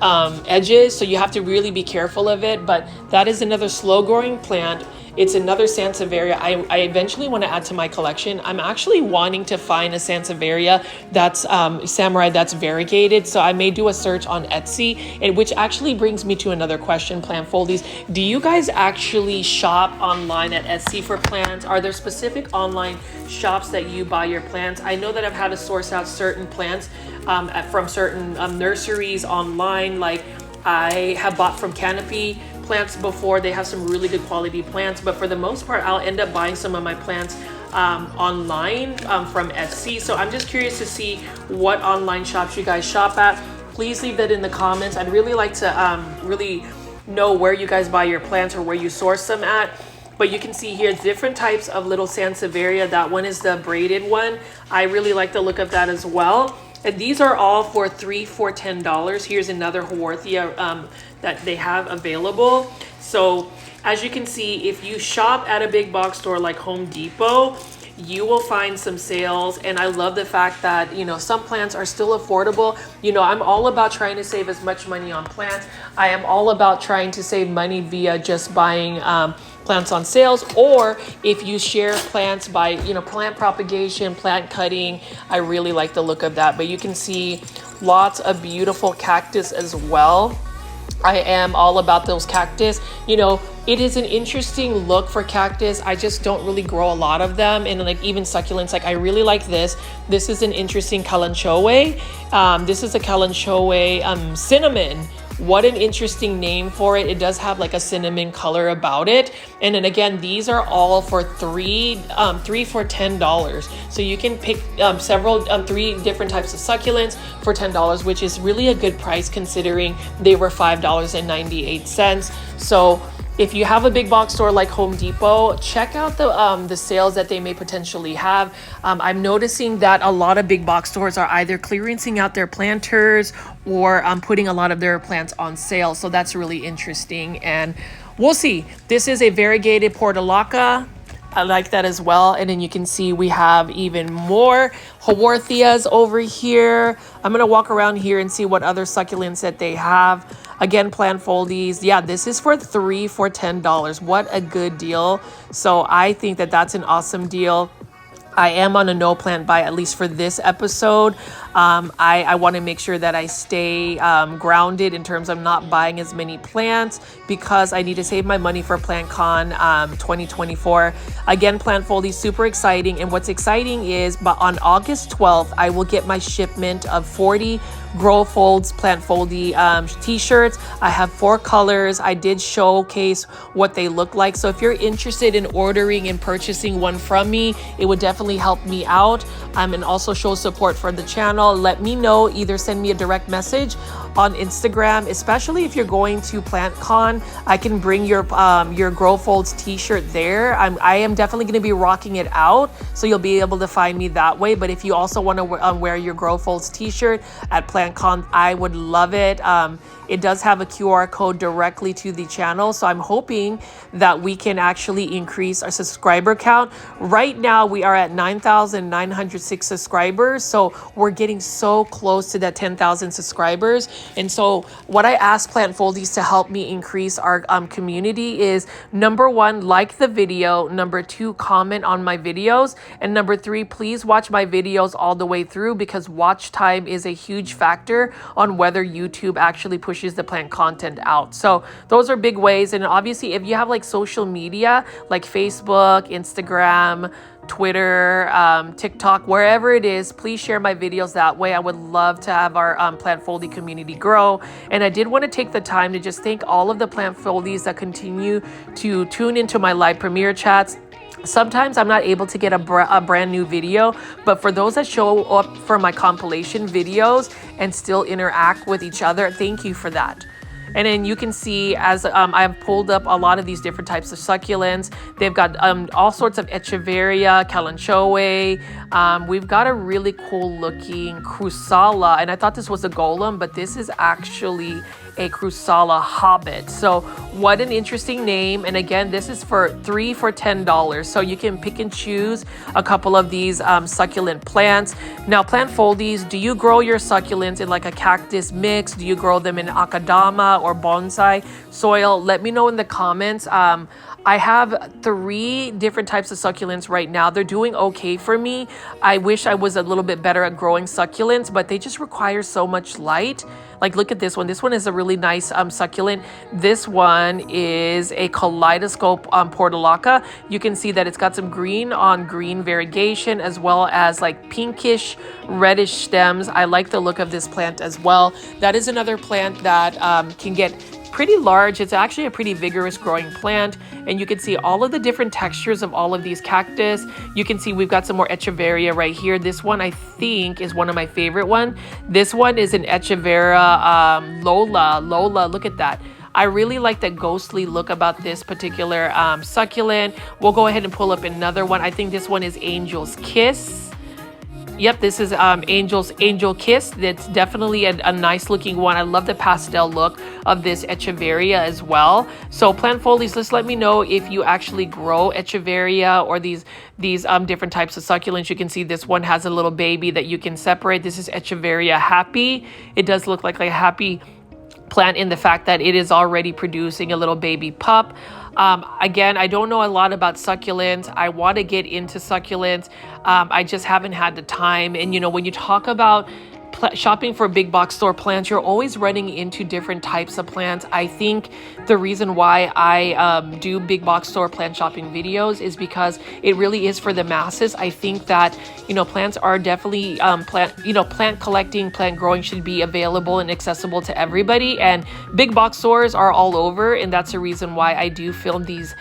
edges, so you have to really be careful of it, but that is another slow growing plant. It's another Sansevieria I eventually want to add to my collection. I'm actually wanting to find a Sansevieria that's samurai that's variegated, so I may do a search on Etsy, and which actually brings me to another question, plant foldies. Do you guys actually shop online at Etsy for plants? Are there specific online shops that you buy your plants? I know that I've had to source out certain plants from certain nurseries online. Like I have bought from Canopy plants before. They have some really good quality plants, but for the most part I'll end up buying some of my plants online from Etsy. So I'm just curious to see what online shops you guys shop at. Please leave that in the comments. I'd really like to really know where you guys buy your plants or where you source them at. But you can see here different types of little Sansevieria. That one is the braided one. I really like the look of that as well. And these are all for 3 for $10. Here's another Haworthia that they have available. So as you can see, if you shop at a big box store like Home Depot, you will find some sales. And I love the fact that, you know, some plants are still affordable. You know, I'm all about trying to save as much money on plants. I am all about trying to save money via just buying plants on sales, or if you share plants by, you know, plant propagation, plant cutting. I really like the look of that. But you can see lots of beautiful cactus as well. I am all about those cactus. You know, it is an interesting look for cactus. I just don't really grow a lot of them. And like even succulents, like I really like this. This is an interesting Kalanchoe. This is a Kalanchoe cinnamon. What an interesting name for it. It does have like a cinnamon color about it. And then again, these are all for three for $10. So you can pick three different types of succulents for $10, which is really a good price considering they were $5.98. So if you have a big box store like Home Depot, check out the sales that they may potentially have. I'm noticing that a lot of big box stores are either clearancing out their planters or putting a lot of their plants on sale. So that's really interesting, and we'll see. This is a variegated portulaca. I like that as well. And then you can see we have even more Haworthias over here. I'm going to walk around here and see what other succulents that they have. Again, plant foldies. Yeah, this is for 3 for $10. What a good deal. So I think that that's an awesome deal. I am on a no plant buy, at least for this episode. I want to make sure that I stay grounded in terms of not buying as many plants because I need to save my money for PlantCon 2024. Again, plant foldies, super exciting. And what's exciting is, but on August 12th, I will get my shipment of 40 Grow Folds Plant Foldy t-shirts. I have 4 colors. I did showcase what they look like. So if you're interested in ordering and purchasing one from me, it would definitely help me out and also show support for the channel. Let me know, either send me a direct message on Instagram, especially if you're going to PlantCon. I can bring your Grow Folds t-shirt there. I am definitely going to be rocking it out, so you'll be able to find me that way. But if you also want to wear your Grow Folds t-shirt at PlantCon, I would love it. It does have a QR code directly to the channel, so I'm hoping that we can actually increase our subscriber count. Right now, we are at 9,906 subscribers, so we're getting so close to that 10,000 subscribers. And so what I asked Plant Foldies to help me increase our community is, number 1, like the video, number 2, comment on my videos, and number 3, please watch my videos all the way through, because watch time is a huge factor on whether YouTube actually pushes the plant content out. So those are big ways. And obviously, if you have like social media like Facebook, Instagram, Twitter, TikTok, wherever it is, please share my videos that way. I would love to have our Plant Foldy community grow. And I did want to take the time to just thank all of the Plant Foldies that continue to tune into my live premiere chats. Sometimes I'm not able to get a brand new video, but for those that show up for my compilation videos and still interact with each other, thank you for that. And then you can see as I've pulled up a lot of these different types of succulents. They've got all sorts of Echeveria, Kalanchoe. We've got a really cool looking Crusala, and I thought this was a golem, but this is actually a Crusala hobbit. So what an interesting name. And again, this is for 3 for $10. So you can pick and choose a couple of these succulent plants. Now, plant foldies, do you grow your succulents in like a cactus mix? Do you grow them in akadama or bonsai soil? Let me know in the comments. I have 3 different types of succulents right now. They're doing okay for me. I wish I was a little bit better at growing succulents, but they just require so much light. Like, look at this one. This one is a really nice succulent. This one is a kaleidoscope portulaca. You can see that it's got some green on green variegation, as well as like pinkish reddish stems. I like the look of this plant as well. That is another plant that can get pretty large. It's actually a pretty vigorous growing plant, and you can see all of the different textures of all of these cactus. You can see we've got some more Echeveria right here. This one I think is one of my favorite one. This one is an Echeveria Lola. Look at that. I really like the ghostly look about this particular succulent. We'll go ahead and pull up another one. I think this one is Angel's Kiss. Yep, this is Angel Kiss. That's definitely a nice looking one. I love the pastel look of this Echeveria as well. So plant folies, just let me know if you actually grow Echeveria or these different types of succulents. You can see this one has a little baby that you can separate. This is Echeveria Happy. It does look like a happy plant in the fact that it is already producing a little baby pup. Again, I don't know a lot about succulents. I want to get into succulents. I just haven't had the time. And, you know, when you talk about shopping for big box store plants, you're always running into different types of plants. I think the reason why I do big box store plant shopping videos is because it really is for the masses. I think that, you know, plants are definitely plant collecting, plant growing should be available and accessible to everybody, and big box stores are all over, and that's the reason why I do film these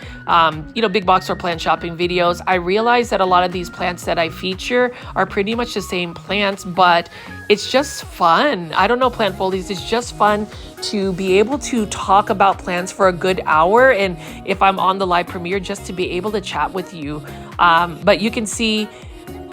big box store plant shopping videos. I realize that a lot of these plants that I feature are pretty much the same plants, but it's just fun. I don't know, plant folies, it's just fun to be able to talk about plants for a good hour, and if I'm on the live premiere, just to be able to chat with you. But you can see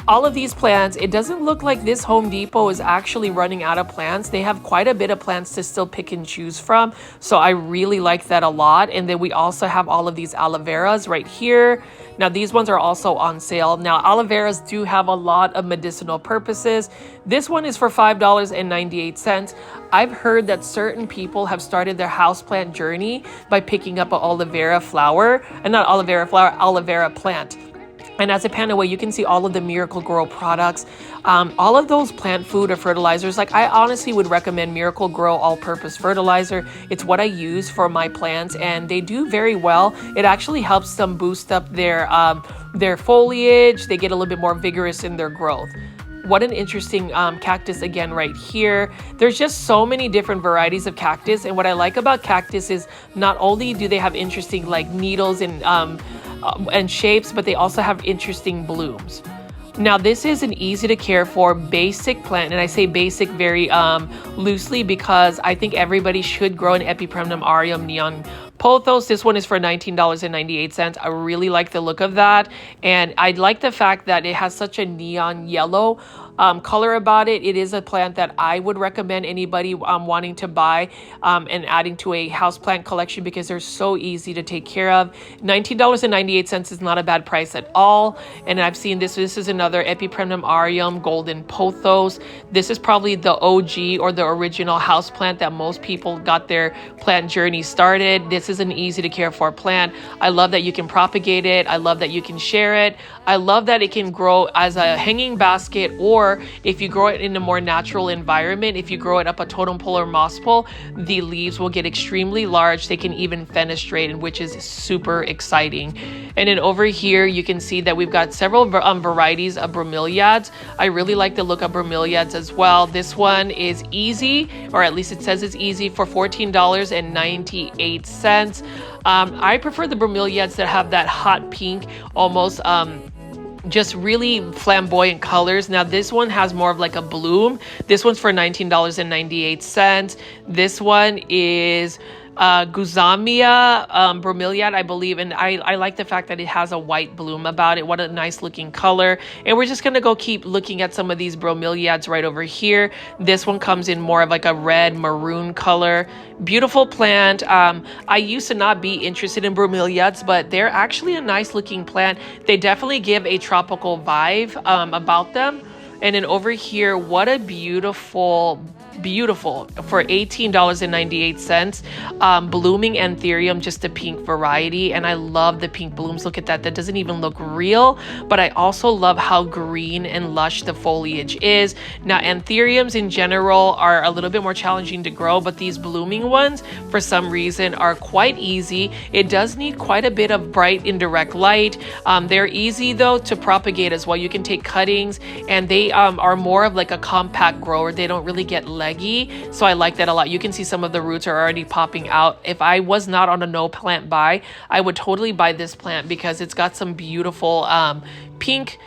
all of these plants. It doesn't look like this Home Depot is actually running out of plants. They have quite a bit of plants to still pick and choose from, so I really like that a lot. And then we also have all of these aloe veras right here. Now these ones are also on sale. Now aloe veras do have a lot of medicinal purposes. This one is for $5.98. I've heard that certain people have started their houseplant journey by picking up an aloe vera flower, and not aloe vera flower, aloe vera plant. And as I pan away, you can see all of the Miracle-Gro products. All of those plant food or fertilizers, like I honestly would recommend Miracle-Gro all-purpose fertilizer. It's what I use for my plants, and they do very well. It actually helps them boost up their foliage. They get a little bit more vigorous in their growth. What an interesting cactus again right here. There's just so many different varieties of cactus, and what I like about cactus is not only do they have interesting like needles and shapes, but they also have interesting blooms. Now this is an easy to care for basic plant, and I say basic very loosely because I think everybody should grow an Epipremnum aureum neon pothos. This one is for $19.98. I really like the look of that, and I like the fact that it has such a neon yellow color about it. It is a plant that I would recommend anybody wanting to buy and adding to a houseplant collection because they're so easy to take care of. $19.98 is not a bad price at all. And I've seen this. This is another Epipremnum aureum golden pothos. This is probably the OG or the original houseplant that most people got their plant journey started. This is an easy to care for plant. I love that you can propagate it. I love that you can share it. I love that it can grow as a hanging basket, or if you grow it in a more natural environment, if you grow it up a totem pole or moss pole, the leaves will get extremely large. They can even fenestrate, which is super exciting. And then over here, you can see that we've got several varieties of bromeliads. I really like the look of bromeliads as well. This one is easy, or at least it says it's easy, for $14.98. I prefer the bromeliads that have that hot pink, almost just really flamboyant colors. Now this one has more of like a bloom. This one's for $19.98. This one is Guzamia bromeliad, I believe, and I like the fact that it has a white bloom about it. What a nice looking color. And we're just gonna go keep looking at some of these bromeliads right over here. This one comes in more of like a red maroon color. Beautiful plant. I used to not be interested in bromeliads, but they're actually a nice looking plant. They definitely give a tropical vibe about them. And then over here, what a beautiful for $18.98, blooming Anthurium, just a pink variety. And I love the pink blooms. Look at that. That doesn't even look real, but I also love how green and lush the foliage is. Now Anthuriums in general are a little bit more challenging to grow, but these blooming ones for some reason are quite easy. It does need quite a bit of bright indirect light. They're easy though to propagate as well. You can take cuttings, and they are more of like a compact grower. They don't really get leggy, so I like that a lot. You can see some of the roots are already popping out. If I was not on a no plant buy, I would totally buy this plant because it's got some beautiful pink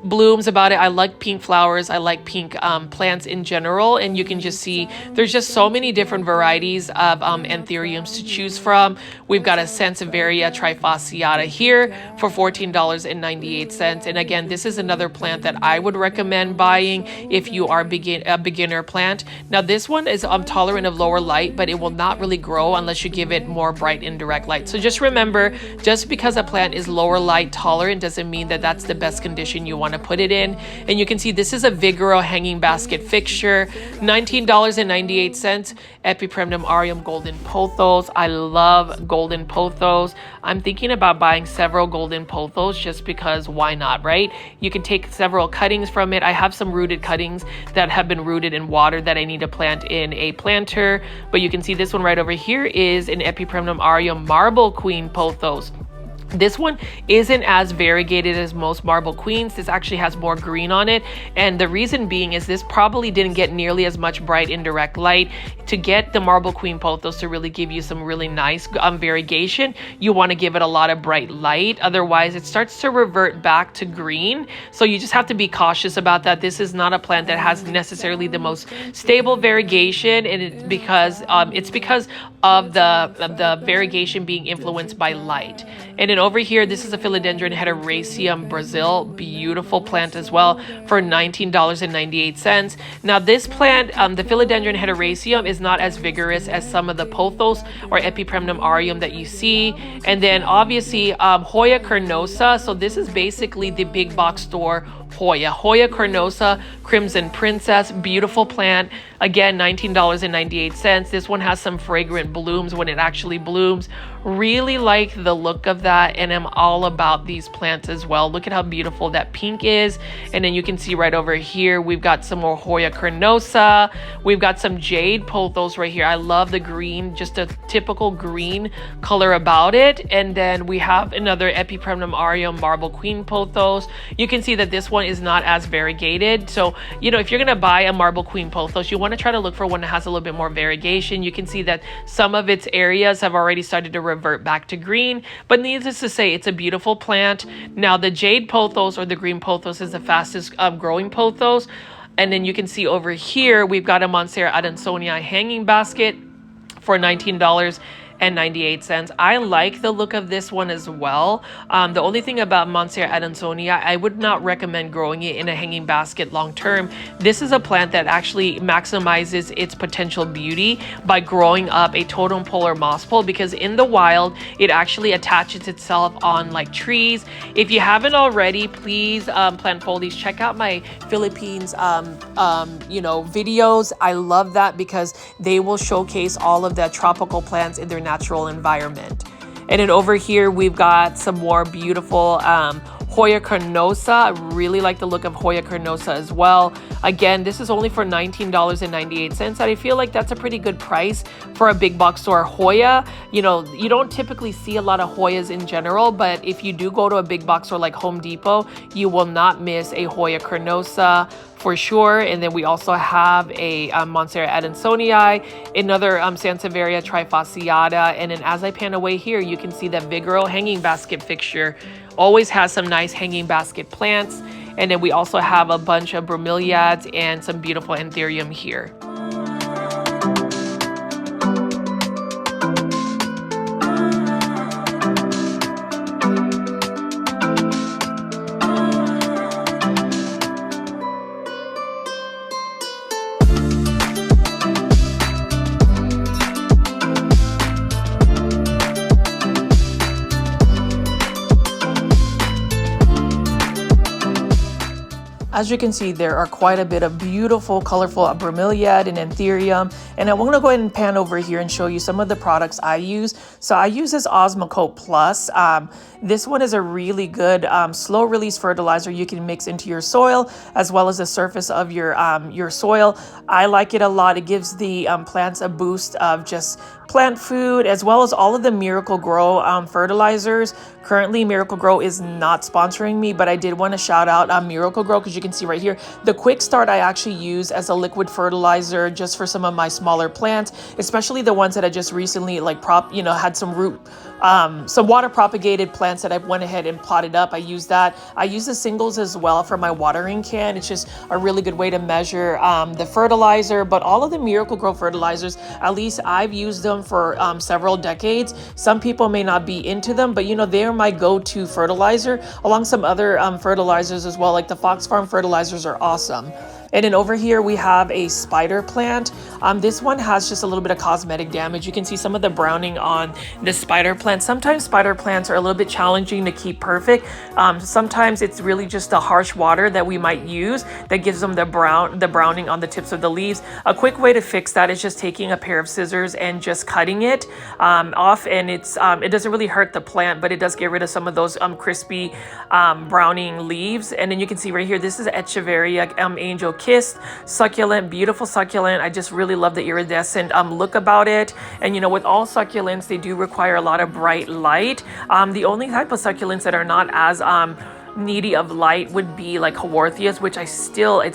blooms about it. I like pink flowers. I like pink plants in general, and you can just see there's just so many different varieties of Anthuriums to choose from. We've got a Sansevieria trifasciata here for $14.98, and again, this is another plant that I would recommend buying if you are a beginner plant. Now this one is tolerant of lower light, but it will not really grow unless you give it more bright indirect light. So just remember, just because a plant is lower light tolerant doesn't mean that that's the best condition you want to put it in. And you can see this is a Vigoro hanging basket fixture, $19.98. Epipremnum aureum golden pothos. I love golden pothos. I'm thinking about buying several golden pothos just because why not, right? You can take several cuttings from it. I have some rooted cuttings that have been rooted in water that I need to plant in a planter, but you can see this one right over here is an Epipremnum aureum marble queen pothos. This one isn't as variegated as most marble queens. This actually has more green on it, and the reason being is this probably didn't get nearly as much bright indirect light. To get the marble queen pothos to really give you some really nice variegation, you want to give it a lot of bright light, otherwise it starts to revert back to green. So you just have to be cautious about that. This is not a plant that has necessarily the most stable variegation, and it's because of the variegation being influenced by light. And then over here, this is a Philodendron heteroraceum Brazil, beautiful plant as well for $19.98. Now this plant, the Philodendron heteroraceum, is not as vigorous as some of the pothos or Epipremnum aureum that you see. And then obviously Hoya carnosa. So this is basically the big box store Hoya. Hoya carnosa, Crimson Princess, beautiful plant. Again, $19.98. This one has some fragrant blooms when it actually blooms. Really like the look of that, and I'm all about these plants as well. Look at how beautiful that pink is. And then you can see right over here, we've got some more Hoya carnosa. We've got some jade pothos right here. I love the green, just a typical green color about it. And then we have another Epipremnum aureum marble queen pothos. You can see that this one is not as variegated. So, you know, if you're gonna buy a marble queen pothos, you wanna try to look for one that has a little bit more variegation. You can see that some of its areas have already started to revert back to green, but needless to say, it's a beautiful plant. Now the jade pothos or the green pothos is the fastest growing pothos. And then you can see over here, we've got a Monstera adansonii hanging basket for $19.98. I like the look of this one as well. The only thing about Monstera adansonii, I would not recommend growing it in a hanging basket long term. This is a plant that actually maximizes its potential beauty by growing up a totem pole or moss pole, because in the wild it actually attaches itself on like trees. If you haven't already, please plant folies, check out my Philippines videos. I love that because they will showcase all of the tropical plants in their natural environment. And then over here we've got some more beautiful Hoya carnosa. I really like the look of Hoya carnosa as well. Again, this is only for $19.98, and I feel like that's a pretty good price for a big box store Hoya. You know, you don't typically see a lot of Hoyas in general, but if you do go to a big box store like Home Depot, you will not miss a Hoya carnosa for sure. And then we also have a Monstera adansonii, another Sansevieria trifasciata. And then as I pan away here, you can see that Vigoro hanging basket fixture always has some nice hanging basket plants. And then we also have a bunch of bromeliads and some beautiful Anthurium here. As you can see, there are quite a bit of beautiful, colorful bromeliad and Anthurium. And I want to go ahead and pan over here and show you some of the products I use. So I use this Osmocote Plus. This one is a really good slow release fertilizer you can mix into your soil as well as the surface of your soil. I like it a lot. It gives the plants a boost of just plant food, as well as all of the Miracle-Gro fertilizers. Currently, Miracle-Gro is not sponsoring me, but I did want to shout out Miracle-Gro, because you can see right here, the Quick Start I actually use as a liquid fertilizer just for some of my smaller plants, especially the ones that I just recently had some root, some water propagated plants that I went ahead and potted up. I use that. I use the singles as well for my watering can. It's just a really good way to measure the fertilizer, but all of the Miracle-Gro fertilizers, at least I've used them for several decades. Some people may not be into them, but they're my go-to fertilizer, along some other fertilizers as well, like the Fox Farm fertilizers are awesome. And then over here we have a spider plant. This one has just a little bit of cosmetic damage. You can see some of the browning on the spider plant. Sometimes spider plants are a little bit challenging to keep perfect. Sometimes it's really just the harsh water that we might use that gives them the browning on the tips of the leaves. A quick way to fix that is just taking a pair of scissors and just cutting it off, and it doesn't really hurt the plant, but it does get rid of some of those crispy browning leaves. And then you can see right here, this is Echeveria Angel Kissed succulent, beautiful succulent. I just really love the iridescent look about it. And with all succulents, they do require a lot of bright light. The only type of succulents that are not as needy of light would be like Haworthias, which it's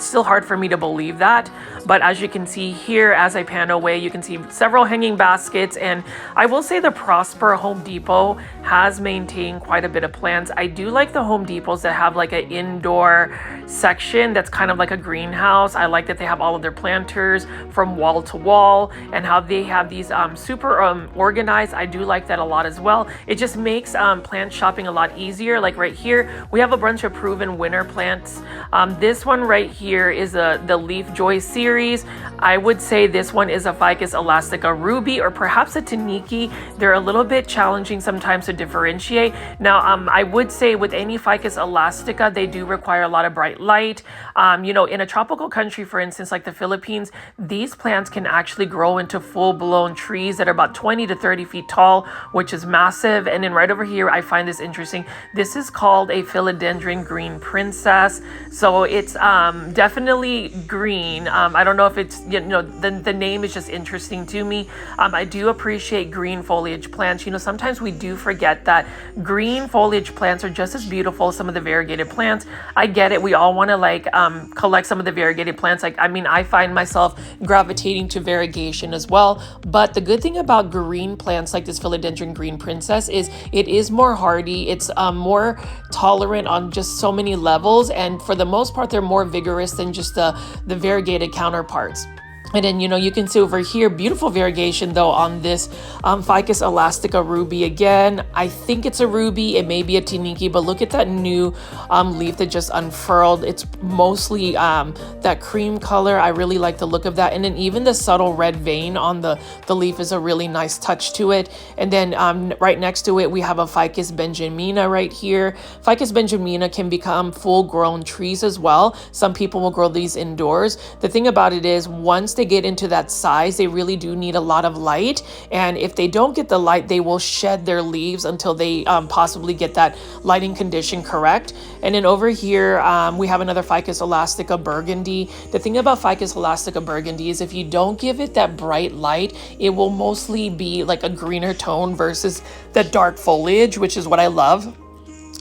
still hard for me to believe that. But as you can see here, as I pan away, you can see several hanging baskets. And I will say the Prosper Home Depot has maintained quite a bit of plants. I do like the Home Depots that have like an indoor section that's kind of like a greenhouse. I like that they have all of their planters from wall to wall and how they have these super organized. I do like that a lot as well. It just makes plant shopping a lot easier. Like right here, we have a bunch of proven winter plants. This one right here is the Leaf Joy series. I would say this one is a Ficus elastica ruby or perhaps a Taniki. They're a little bit challenging sometimes to differentiate. Now, I would say with any Ficus elastica, they do require a lot of bright light. In a tropical country, for instance, like the Philippines, these plants can actually grow into full-blown trees that are about 20 to 30 feet tall, which is massive. And then right over here, I find this interesting. This is called a Philodendron green princess. So it's definitely green. I don't know if it's, the name is just interesting to me. I do appreciate green foliage plants. Sometimes we do forget that green foliage plants are just as beautiful as some of the variegated plants. I get it. We all want to collect some of the variegated plants. I find myself gravitating to variegation as well. But the good thing about green plants like this Philodendron green princess is it is more hardy. It's more tolerant on just so many levels. And for the most part, they're more vigorous than just the variegated counterparts. And then, you can see over here, beautiful variegation though on this Ficus elastica ruby. Again, I think it's a ruby. It may be a Taniki, but look at that new leaf that just unfurled. It's mostly that cream color. I really like the look of that. And then even the subtle red vein on the leaf is a really nice touch to it. And then right next to it, we have a Ficus benjamina right here. Ficus benjamina can become full-grown trees as well. Some people will grow these indoors. The thing about it is, once they get into that size, they really do need a lot of light, and if they don't get the light, they will shed their leaves until they possibly get that lighting condition correct. And then over here we have another Ficus elastica burgundy. The thing about Ficus elastica burgundy is if you don't give it that bright light, it will mostly be like a greener tone versus the dark foliage, which is what I love.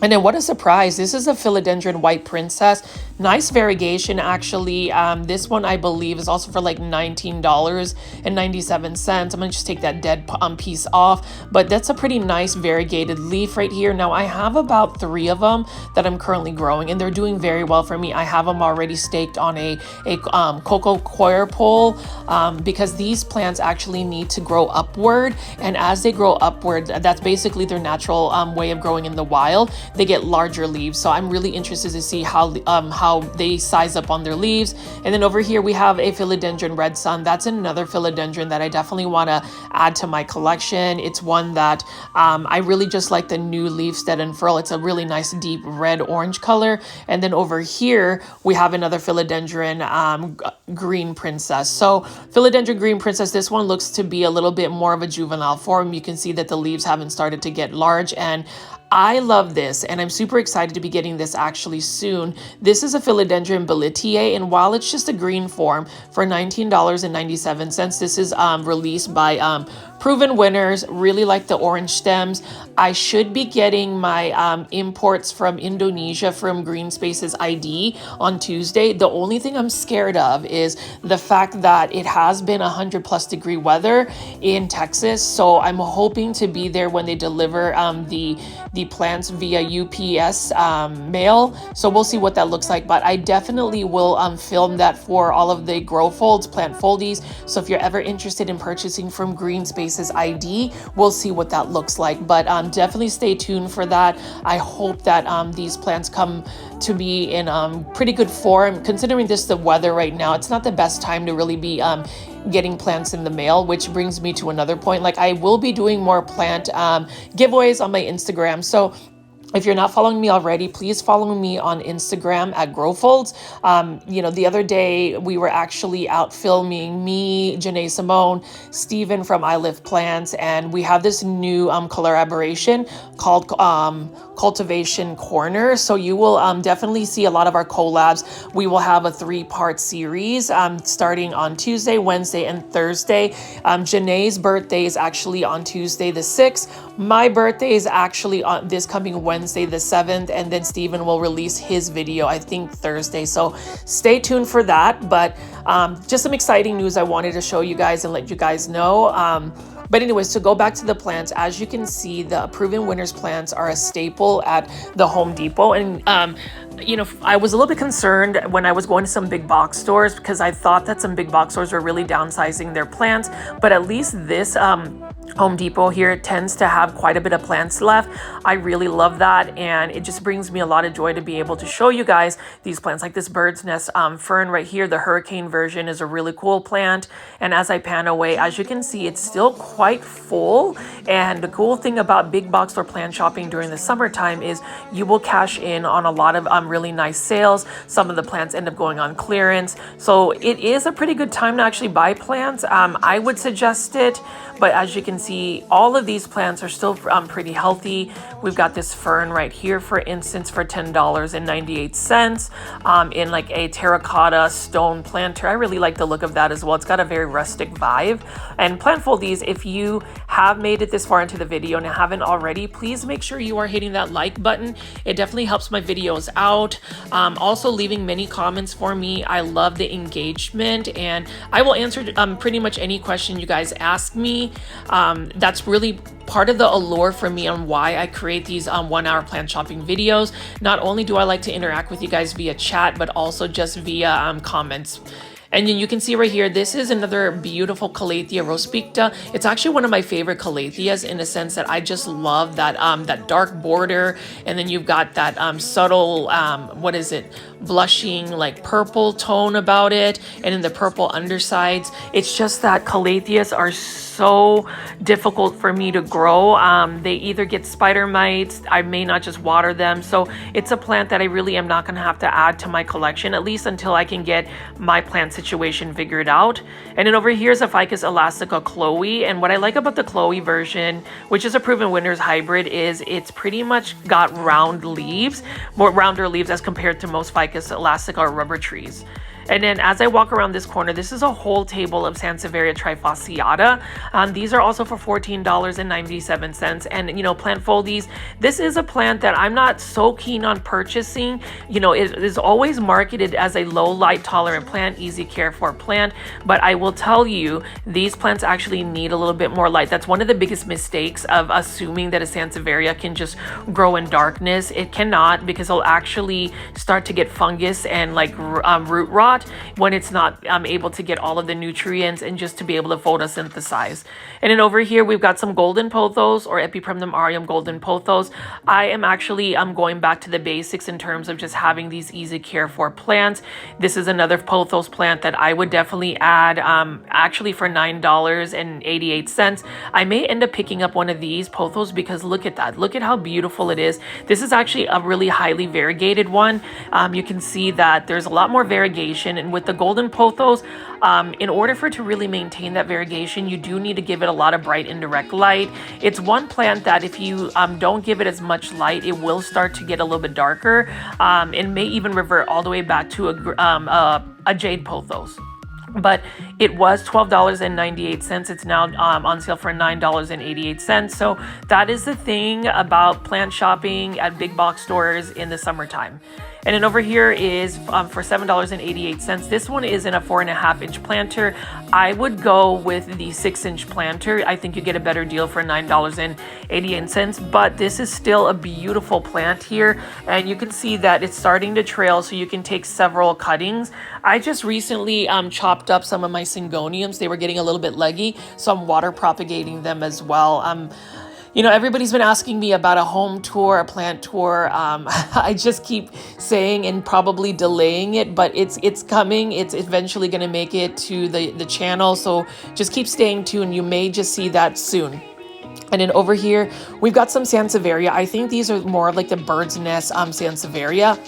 And then what a surprise, this is a Philodendron white princess. Nice variegation, actually. This one I believe is also for like $19.97. I'm gonna just take that dead piece off, but that's a pretty nice variegated leaf right here. Now I have about 3 of them that I'm currently growing, and they're doing very well for me. I have them already staked on a cocoa coir pole because these plants actually need to grow upward, and as they grow upward, that's basically their natural way of growing in the wild. They get larger leaves, so I'm really interested to see how they size up on their leaves. And then over here we have a Philodendron red sun. That's another philodendron that I definitely want to add to my collection. It's one that I really just like the new leaves that unfurl. It's a really nice deep red orange color. And then over here we have another Philodendron green princess. So Philodendron green princess, this one looks to be a little bit more of a juvenile form. You can see that the leaves haven't started to get large, and I love this, and I'm super excited to be getting this actually soon. This is a Philodendron Boletiae, and while it's just a green form for $19.97, this is released by proven winners. Really like the orange stems. I should be getting my imports from Indonesia from Green Spaces ID on Tuesday. The only thing I'm scared of is the fact that it has been 100+ degree weather in Texas, so I'm hoping to be there when they deliver the plants via UPS mail. So we'll see what that looks like, but I definitely will film that for all of the grow folds, plant foldies. So if you're ever interested in purchasing from Green Spaces ID, we'll see what that looks like. But definitely stay tuned for that. I hope that these plants come to be in pretty good form. Considering this the weather right now, it's not the best time to really be getting plants in the mail, which brings me to another point. Like, I will be doing more plant giveaways on my Instagram. So if you're not following me already, please follow me on Instagram at GrowFolds. You know, the other day we were actually out filming, me, Janae Simone, Steven from I Live Plants, and we have this new collaboration called Cultivation Corner. So you will definitely see a lot of our collabs. We will have a 3-part series starting on Tuesday, Wednesday, and Thursday. Janae's birthday is actually on Tuesday the 6th. My birthday is actually on this coming Wednesday the 7th, and then Steven will release his video, I think, Thursday. So stay tuned for that. But just some exciting news I wanted to show you guys and let you guys know. But anyways, to go back to the plants, as you can see, the proven winners plants are a staple at the Home Depot. And you know, I was a little bit concerned when I was going to some big box stores because I thought that some big box stores were really downsizing their plants, but at least this Home Depot here tends to have quite a bit of plants left. I really love that, and it just brings me a lot of joy to be able to show you guys these plants. Like this bird's nest fern right here, the hurricane version, is a really cool plant. And as I pan away, as you can see, it's still quite full. And the cool thing about big box store plant shopping during the summertime is you will cash in on a lot of really nice sales. Some of the plants end up going on clearance, so it is a pretty good time to actually buy plants. I would suggest it, but as you can see, all of these plants are still pretty healthy. We've got this fern right here, for instance, for $10.98 in like a terracotta stone planter. I really like the look of that as well. It's got a very rustic vibe. And plant foldies, if you have made it this far into the video and haven't already, please make sure you are hitting that like button. It definitely helps my videos out. Also leaving many comments for me. I love the engagement, and I will answer pretty much any question you guys ask me. That's really part of the allure for me on why I create these 1-hour plant shopping videos. Not only do I like to interact with you guys via chat, but also just via comments. And then you can see right here, this is another beautiful Calathea rospicta. It's actually one of my favorite Calatheas in the sense that I just love that that dark border, and then you've got that subtle, what is it, blushing like purple tone about it, and then the purple undersides. It's just that Calatheas are so difficult for me to grow. They either get spider mites, I may not just water them. So it's a plant that I really am not gonna have to add to my collection, at least until I can get my plant situation figured out. And then over here is a Ficus elastica Chloe. And what I like about the Chloe version, which is a proven winners hybrid, is it's pretty much got round leaves, more rounder leaves as compared to most Ficus elastica or rubber trees. And then as I walk around this corner, this is a whole table of Sansevieria trifasciata. These are also for $14.97. And, you know, plant foldies, this is a plant that I'm not so keen on purchasing. You know, it is always marketed as a low light tolerant plant, easy care for plant. But I will tell you, these plants actually need a little bit more light. That's one of the biggest mistakes of assuming that a Sansevieria can just grow in darkness. It cannot, because it'll actually start to get fungus and like root rot when it's not able to get all of the nutrients and just to be able to photosynthesize. And then over here we've got some golden pothos, or Epipremnum aureum golden pothos. I am actually going back to the basics in terms of just having these easy care for plants. This is another pothos plant that I would definitely add, actually for $9.88. I may end up picking up one of these pothos because look at that. Look at how beautiful it is. This is actually a really highly variegated one. You can see that there's a lot more variegation. And with the golden pothos, in order for it to really maintain that variegation, you do need to give it a lot of bright indirect light. It's one plant that if you don't give it as much light, it will start to get a little bit darker, and may even revert all the way back to a jade pothos. But it was $12.98. It's now on sale for $9.88. So that is the thing about plant shopping at big box stores in the summertime. And then over here is for $7.88. This one is in a 4.5-inch planter. I would go with the 6-inch planter. I think you get a better deal for $9.88. But this is still a beautiful plant here. And you can see that it's starting to trail, so you can take several cuttings. I just recently chopped up some of my syngoniums. They were getting a little bit leggy, so I'm water propagating them as well. You know, everybody's been asking me about a home tour, a plant tour. I just keep saying and probably delaying it, but it's coming. It's eventually going to make it to the channel. So just keep staying tuned. You may just see that soon. And then over here, we've got some Sansevieria. I think these are more of like the bird's nest Sansevieria.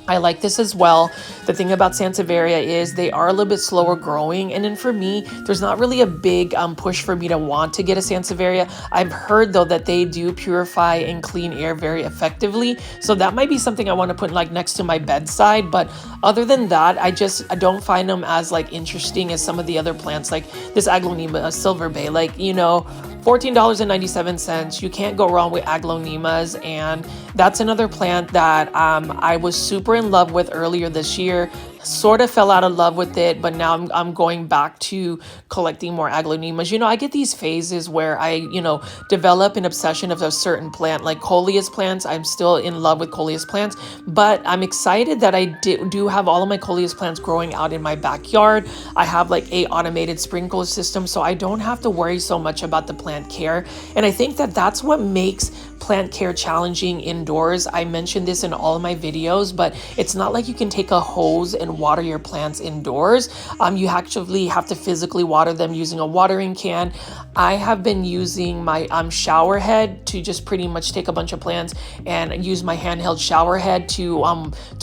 I like this as well. The thing about Sansevieria is they are a little bit slower growing. And then for me, there's not really a big push for me to want to get a Sansevieria. I've heard though that they do purify and clean air very effectively. So that might be something I want to put like next to my bedside. But other than that, I don't find them as like interesting as some of the other plants, like this Aglaonema silver bay. Like, you know, $14.97. You can't go wrong with Aglaonemas, and that's another plant that I was super in love with earlier this year. Sort of fell out of love with it, but now I'm going back to collecting more Aglaonemas. You know, I get these phases where I, you know, develop an obsession of a certain plant, like coleus plants. I'm still in love with coleus plants, but I'm excited that I do have all of my coleus plants growing out in my backyard. I have like a automated sprinkler system, so I don't have to worry so much about the plant care. And I think that that's what makes plant care challenging indoors. I mentioned this in all of my videos, but it's not like you can take a hose and water your plants indoors. You actually have to physically water them using a watering can. I have been using my shower head to just pretty much take a bunch of plants and use my handheld shower head to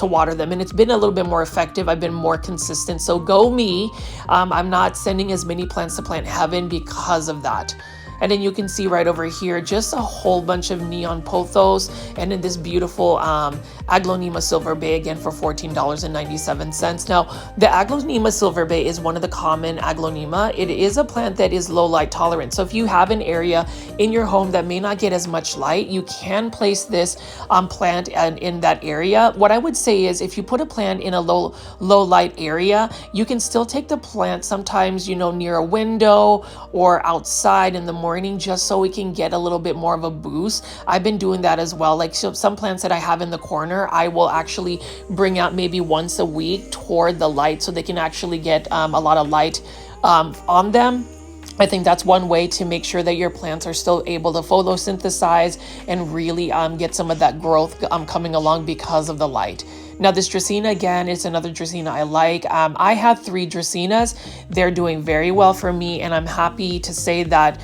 water them, and it's been a little bit more effective. I've been more consistent, so go me. I'm not sending as many plants to Plant Heaven because of that. And then you can see right over here just a whole bunch of neon pothos, and then this beautiful Aglaonema silver bay, again for $14.97. Now, the Aglaonema silver bay is one of the common Aglaonema. It is a plant that is low light tolerant. So if you have an area in your home that may not get as much light, you can place this plant in that area. What I would say is if you put a plant in a low light area, you can still take the plant sometimes, you know, near a window or outside in the morning, just so we can get a little bit more of a boost. I've been doing that as well. Like, so some plants that I have in the corner, I will actually bring out maybe once a week toward the light so they can actually get a lot of light on them. I think that's one way to make sure that your plants are still able to photosynthesize and really get some of that growth coming along because of the light. Now, this Dracaena, again, is another Dracaena I like. I have 3 Dracaenas. They're doing very well for me, and I'm happy to say that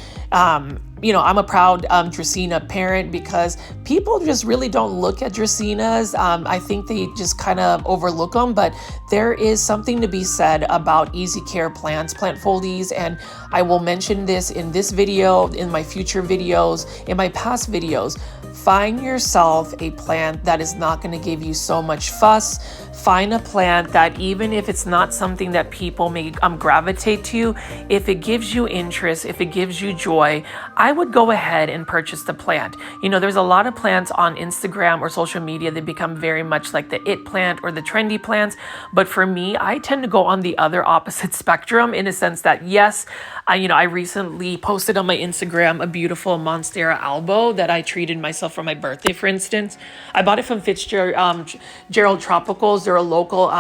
you know, I'm a proud Dracaena parent, because people just really don't look at Dracaenas. I think they just kind of overlook them, but there is something to be said about easy care plants, plant foldies, and I will mention this in this video, in my future videos, in my past videos. find yourself a plant that is not going to give you so much fuss. Find a plant that even if it's not something that people may gravitate to, if it gives you interest, if it gives you joy, I would go ahead and purchase the plant. You know, there's a lot of plants on Instagram or social media that become very much like the it plant or the trendy plants. But for me, I tend to go on the other opposite spectrum in a sense that, yes, I recently posted on my Instagram a beautiful monstera albo that I treated myself for my birthday, for instance. I bought it from Fitzgerald Tropicals. They're a local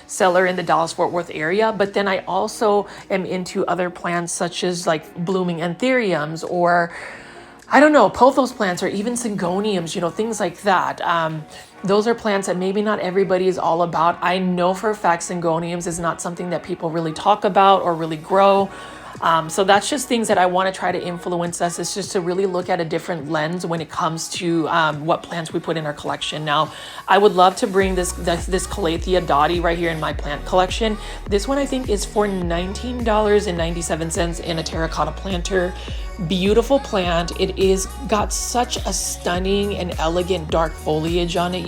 seller in the Dallas-Fort Worth area. But then I also am into other plants such as like blooming anthuriums or I don't know, pothos plants or even syngoniums, things like that. Those are plants that maybe not everybody is all about. I know for a fact syngoniums is not something that people really talk about or really grow. So that's just things that I want to try to influence us. It's just to really look at a different lens when it comes to what plants we put in our collection. Now, I would love to bring this Calathea dotty right here in my plant collection. This one I think is for $19.97 in a terracotta planter. Beautiful plant. It is got such a stunning and elegant dark foliage on it.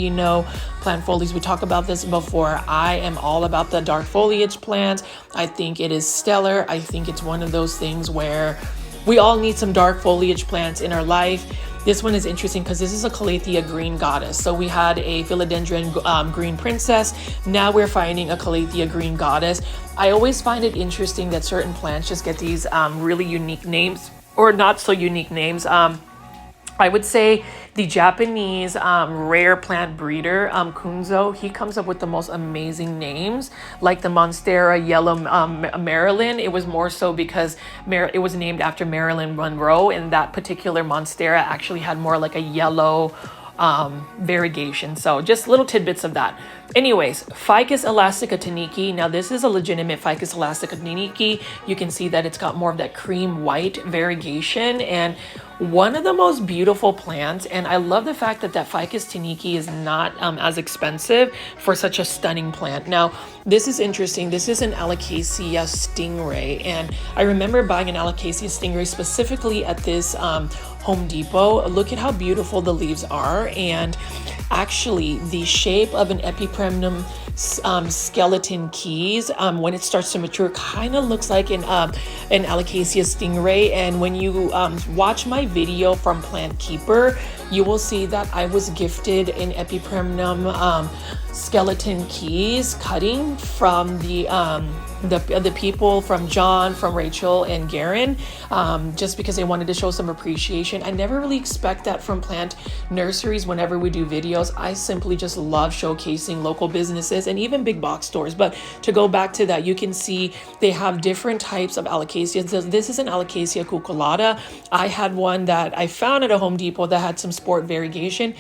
Plant foliage, we talked about this before. I am all about the dark foliage plants. I think it is stellar. I think it's one of those things where we all need some dark foliage plants in our life. This one is interesting because this is a Calathea green goddess. So we had a Philodendron green princess. Now we're finding a Calathea green goddess. I always find it interesting that certain plants just get these really unique names or not so unique names. I would say the Japanese rare plant breeder, Kunzo, he comes up with the most amazing names, like the Monstera Yellow Marilyn. It was more so because it was named after Marilyn Monroe, and that particular Monstera actually had more like a yellow variegation. So just little tidbits of that. Anyways, Ficus elastica taniki. Now this is a legitimate Ficus elastica taniki. You can see that it's got more of that cream white variegation and one of the most beautiful plants. And I love the fact that Ficus taniki is not as expensive for such a stunning plant. Now, this is interesting. This is an Alocasia stingray. And I remember buying an Alocasia stingray specifically at this Home Depot. Look at how beautiful the leaves are. And actually, the shape of an Epipremnum skeleton keys when it starts to mature kind of looks like an Alocasia stingray. And when you watch my video from Plant Keeper, you will see that I was gifted an Epipremnum skeleton keys cutting from the people, from John, from Rachel and Garen, just because they wanted to show some appreciation. I never really expect that from plant nurseries whenever we do videos. I simply just love showcasing local businesses and even big box stores. But to go back to that, you can see they have different types of Alocasia. So this is an Alocasia cuculata. I had one that I found at a Home Depot that had some sport variegation.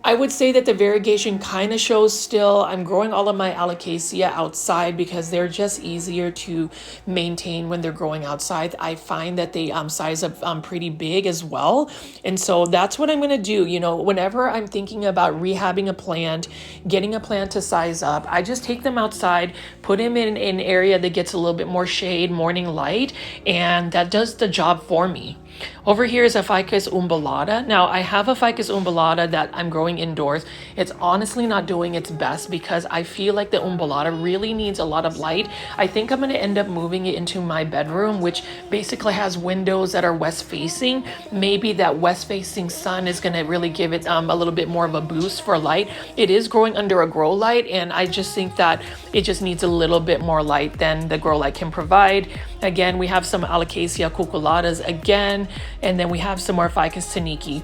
I would say that the variegation kind of shows still. I'm growing all of my Alocasia outside because they're just easier to maintain when they're growing outside. I find that they size up pretty big as well. And so that's what I'm going to do. Whenever I'm thinking about rehabbing a plant, getting a plant to size up, I just take them outside, put them in an area that gets a little bit more shade, morning light, and that does the job for me. Over here is a Ficus umbellata. Now, I have a Ficus umbellata that I'm growing indoors. It's honestly not doing its best because I feel like the umbellata really needs a lot of light. I think I'm going to end up moving it into my bedroom, which basically has windows that are west facing. Maybe that west facing sun is going to really give it a little bit more of a boost for light. It is growing under a grow light, and I just think that it just needs a little bit more light than the grow light can provide. Again, we have some Alocasia cuculatas again, and then we have some more Ficus taniki.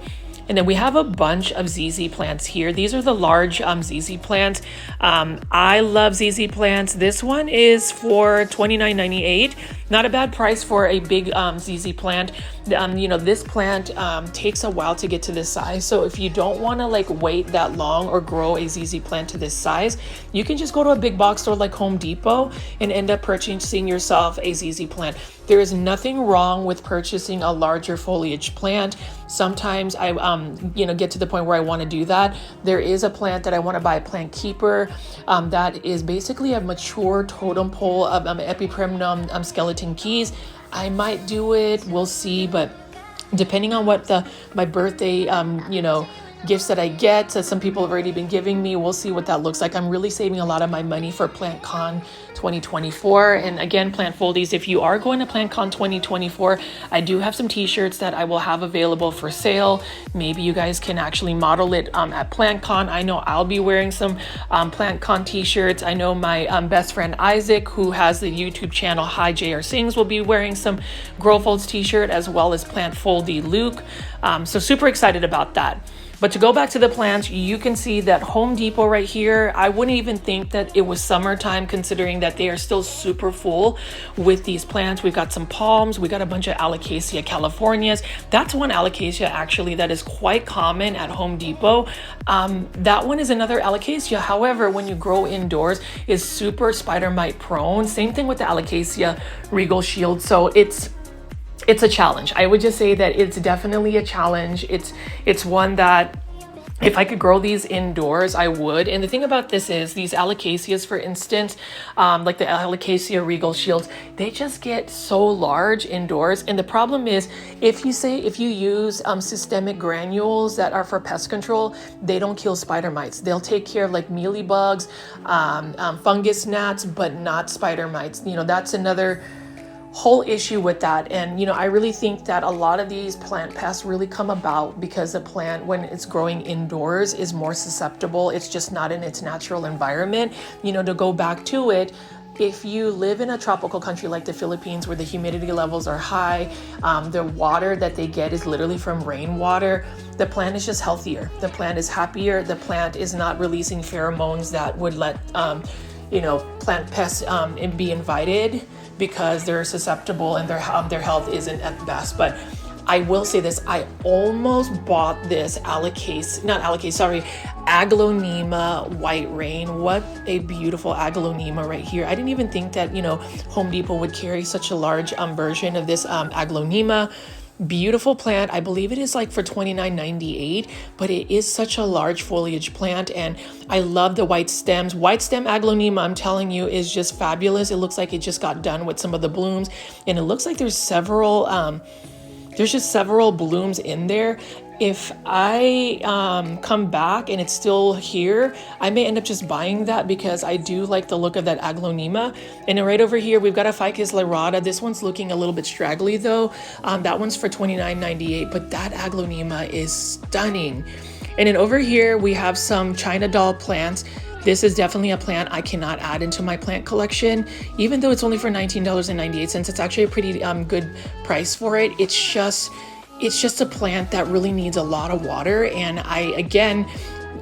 And then we have a bunch of ZZ plants here. These are the large ZZ plants. I love ZZ plants. This one is for $29.98. Not a bad price for a big ZZ plant. This plant takes a while to get to this size. So if you don't want to wait that long or grow a ZZ plant to this size, you can just go to a big box store like Home Depot and end up purchasing yourself a ZZ plant. There is nothing wrong with purchasing a larger foliage plant. Sometimes I get to the point where I want to do that. There is a plant that I want to buy, Plant Keeper, that is basically a mature totem pole of Epipremnum skeleton keys. I might do it, we'll see, but depending on what my birthday, gifts that I get, that some people have already been giving me. We'll see what that looks like. I'm really saving a lot of my money for PlantCon 2024. And again, Plant Foldies, if you are going to PlantCon 2024, I do have some t-shirts that I will have available for sale. Maybe you guys can actually model it at PlantCon. I know I'll be wearing some PlantCon t-shirts. I know my best friend Isaac, who has the YouTube channel Hi JR Sings, will be wearing some Grow Folds t-shirt, as well as Plant Foldy Luke. So super excited about that. But to go back to the plants, you can see that Home Depot right here, I wouldn't even think that it was summertime, considering that they are still super full with these plants. We've got some palms, we got a bunch of Alocasia Californias. That's one Alocasia actually that is quite common at Home Depot. That one is another Alocasia. However, when you grow indoors, is super spider mite prone. Same thing with the Alocasia Regal Shield. So it's a challenge. I would just say that it's definitely a challenge. It's one that if I could grow these indoors, I would. And the thing about this is these Alocasias, for instance, like the Alocasia Regal Shields, they just get so large indoors. And the problem is, if you use systemic granules that are for pest control, they don't kill spider mites. They'll take care of like mealybugs, fungus gnats, but not spider mites. That's another whole issue with that. And I really think that a lot of these plant pests really come about because the plant, when it's growing indoors, is more susceptible. It's just not in its natural environment. To go back to it, if you live in a tropical country like the Philippines, where the humidity levels are high, the water that they get is literally from rainwater, the plant is just healthier. The plant is happier. The plant is not releasing pheromones that would let plant pests be invited, because they're susceptible and their health isn't at best. But I will say this, I almost bought this Aglaonema White Rain. What a beautiful Aglaonema right here. I didn't even think that, Home Depot would carry such a large version of this Aglaonema. Beautiful plant. I believe it is like for $29.98, but it is such a large foliage plant, and I love the white stems. White stem Aglaonema, I'm telling you, is just fabulous. It looks like it just got done with some of the blooms, and it looks like there's just several blooms in there. If I come back and it's still here, I may end up just buying that, because I do like the look of that Aglaonema. And then right over here, we've got a Ficus lyrata. This one's looking a little bit straggly though. That one's for $29.98, but that Aglaonema is stunning. And then over here, we have some China doll plants. This is definitely a plant I cannot add into my plant collection, even though it's only for $19.98. It's actually a pretty good price for it. It's just a plant that really needs a lot of water. And I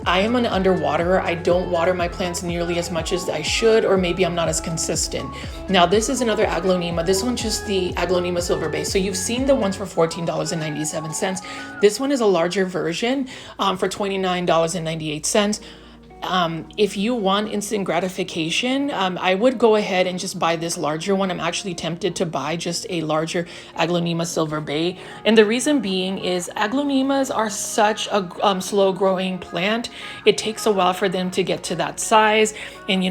am an underwaterer. I don't water my plants nearly as much as I should, or maybe I'm not as consistent. Now, this is another Aglaonema. This one's just the Aglaonema Silver Base. So you've seen the ones for $14.97. This one is a larger version for $29.98. If you want instant gratification, I would go ahead and just buy this larger one. I'm actually tempted to buy just a larger Aglaonema Silver Bay. And the reason being is Aglaonemas are such a slow growing plant. It takes a while for them to get to that size. And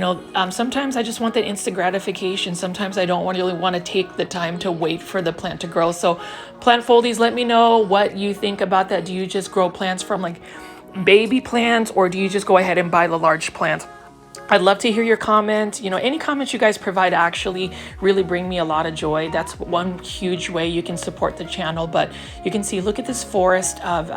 sometimes I just want that instant gratification. Sometimes I don't really want to take the time to wait for the plant to grow. So Plant Foldies, let me know what you think about that. Do you just grow plants from like baby plants, or do you just go ahead and buy the large plants? I'd love to hear your comments. Any comments you guys provide actually really bring me a lot of joy. That's one huge way you can support the channel. But you can see, look at this forest of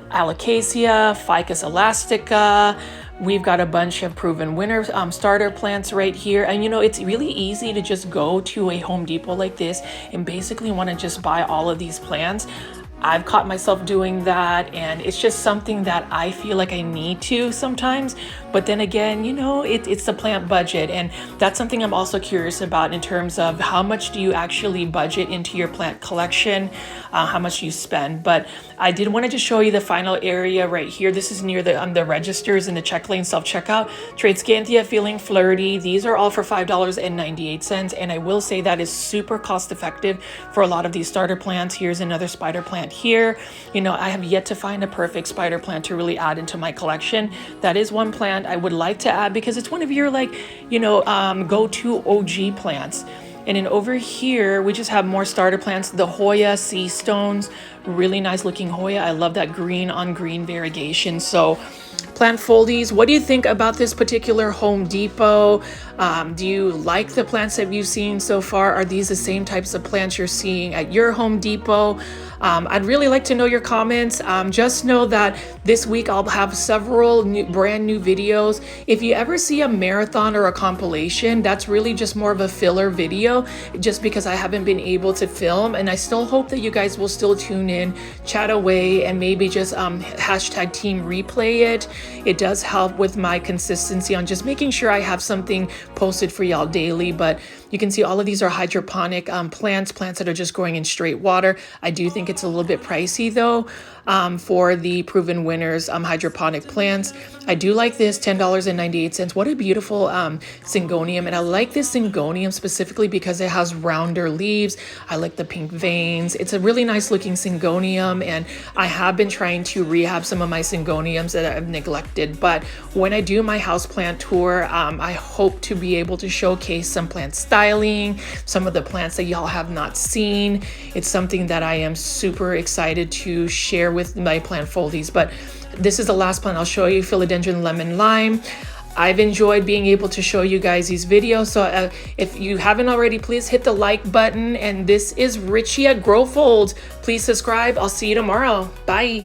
Alocasia, Ficus elastica. We've got a bunch of proven winner starter plants right here. And it's really easy to just go to a Home Depot like this and basically want to just buy all of these plants. I've caught myself doing that, and it's just something that I feel like I need to sometimes. But then again, it's the plant budget, and that's something I'm also curious about in terms of how much do you actually budget into your plant collection, how much you spend. But I did want to just show you the final area right here. This is near the registers in the check lane self-checkout. Tradescanthia Feeling Flirty. These are all for $5.98, and I will say that is super cost effective for a lot of these starter plants. Here's another spider plant here. I have yet to find a perfect spider plant to really add into my collection. That is one plant I would like to add, because it's one of your go-to OG plants. And then over here, we just have more starter plants. The Hoya sea stones, really nice looking Hoya. I love that green on green variegation. So plant foldies, what do you think about this particular Home Depot? Do you like the plants that you've seen so far? Are these the same types of plants you're seeing at your Home Depot? I'd really like to know your comments. Just know that this week I'll have several brand new videos. If you ever see a marathon or a compilation, that's really just more of a filler video, just because I haven't been able to film. And I still hope that you guys will still tune in, chat away, and maybe just hashtag team replay it. It does help with my consistency on just making sure I have something posted for y'all daily. But you can see all of these are hydroponic plants that are just growing in straight water. I do think it's a little bit pricey though for the proven winners hydroponic plants. I do like this, $10.98. What a beautiful syngonium. And I like this syngonium specifically because it has rounder leaves. I like the pink veins. It's a really nice looking syngonium, and I have been trying to rehab some of my syngoniums that I've neglected. But when I do my houseplant tour, I hope to be able to showcase some plant styling, some of the plants that y'all have not seen. It's something that I am super excited to share with my plant foldies. But this is the last plant I'll show you, Philodendron lemon lime. I've enjoyed being able to show you guys these videos. So if you haven't already, please hit the like button. And this is Richie at Grow Fold. Please subscribe. I'll see you tomorrow. Bye.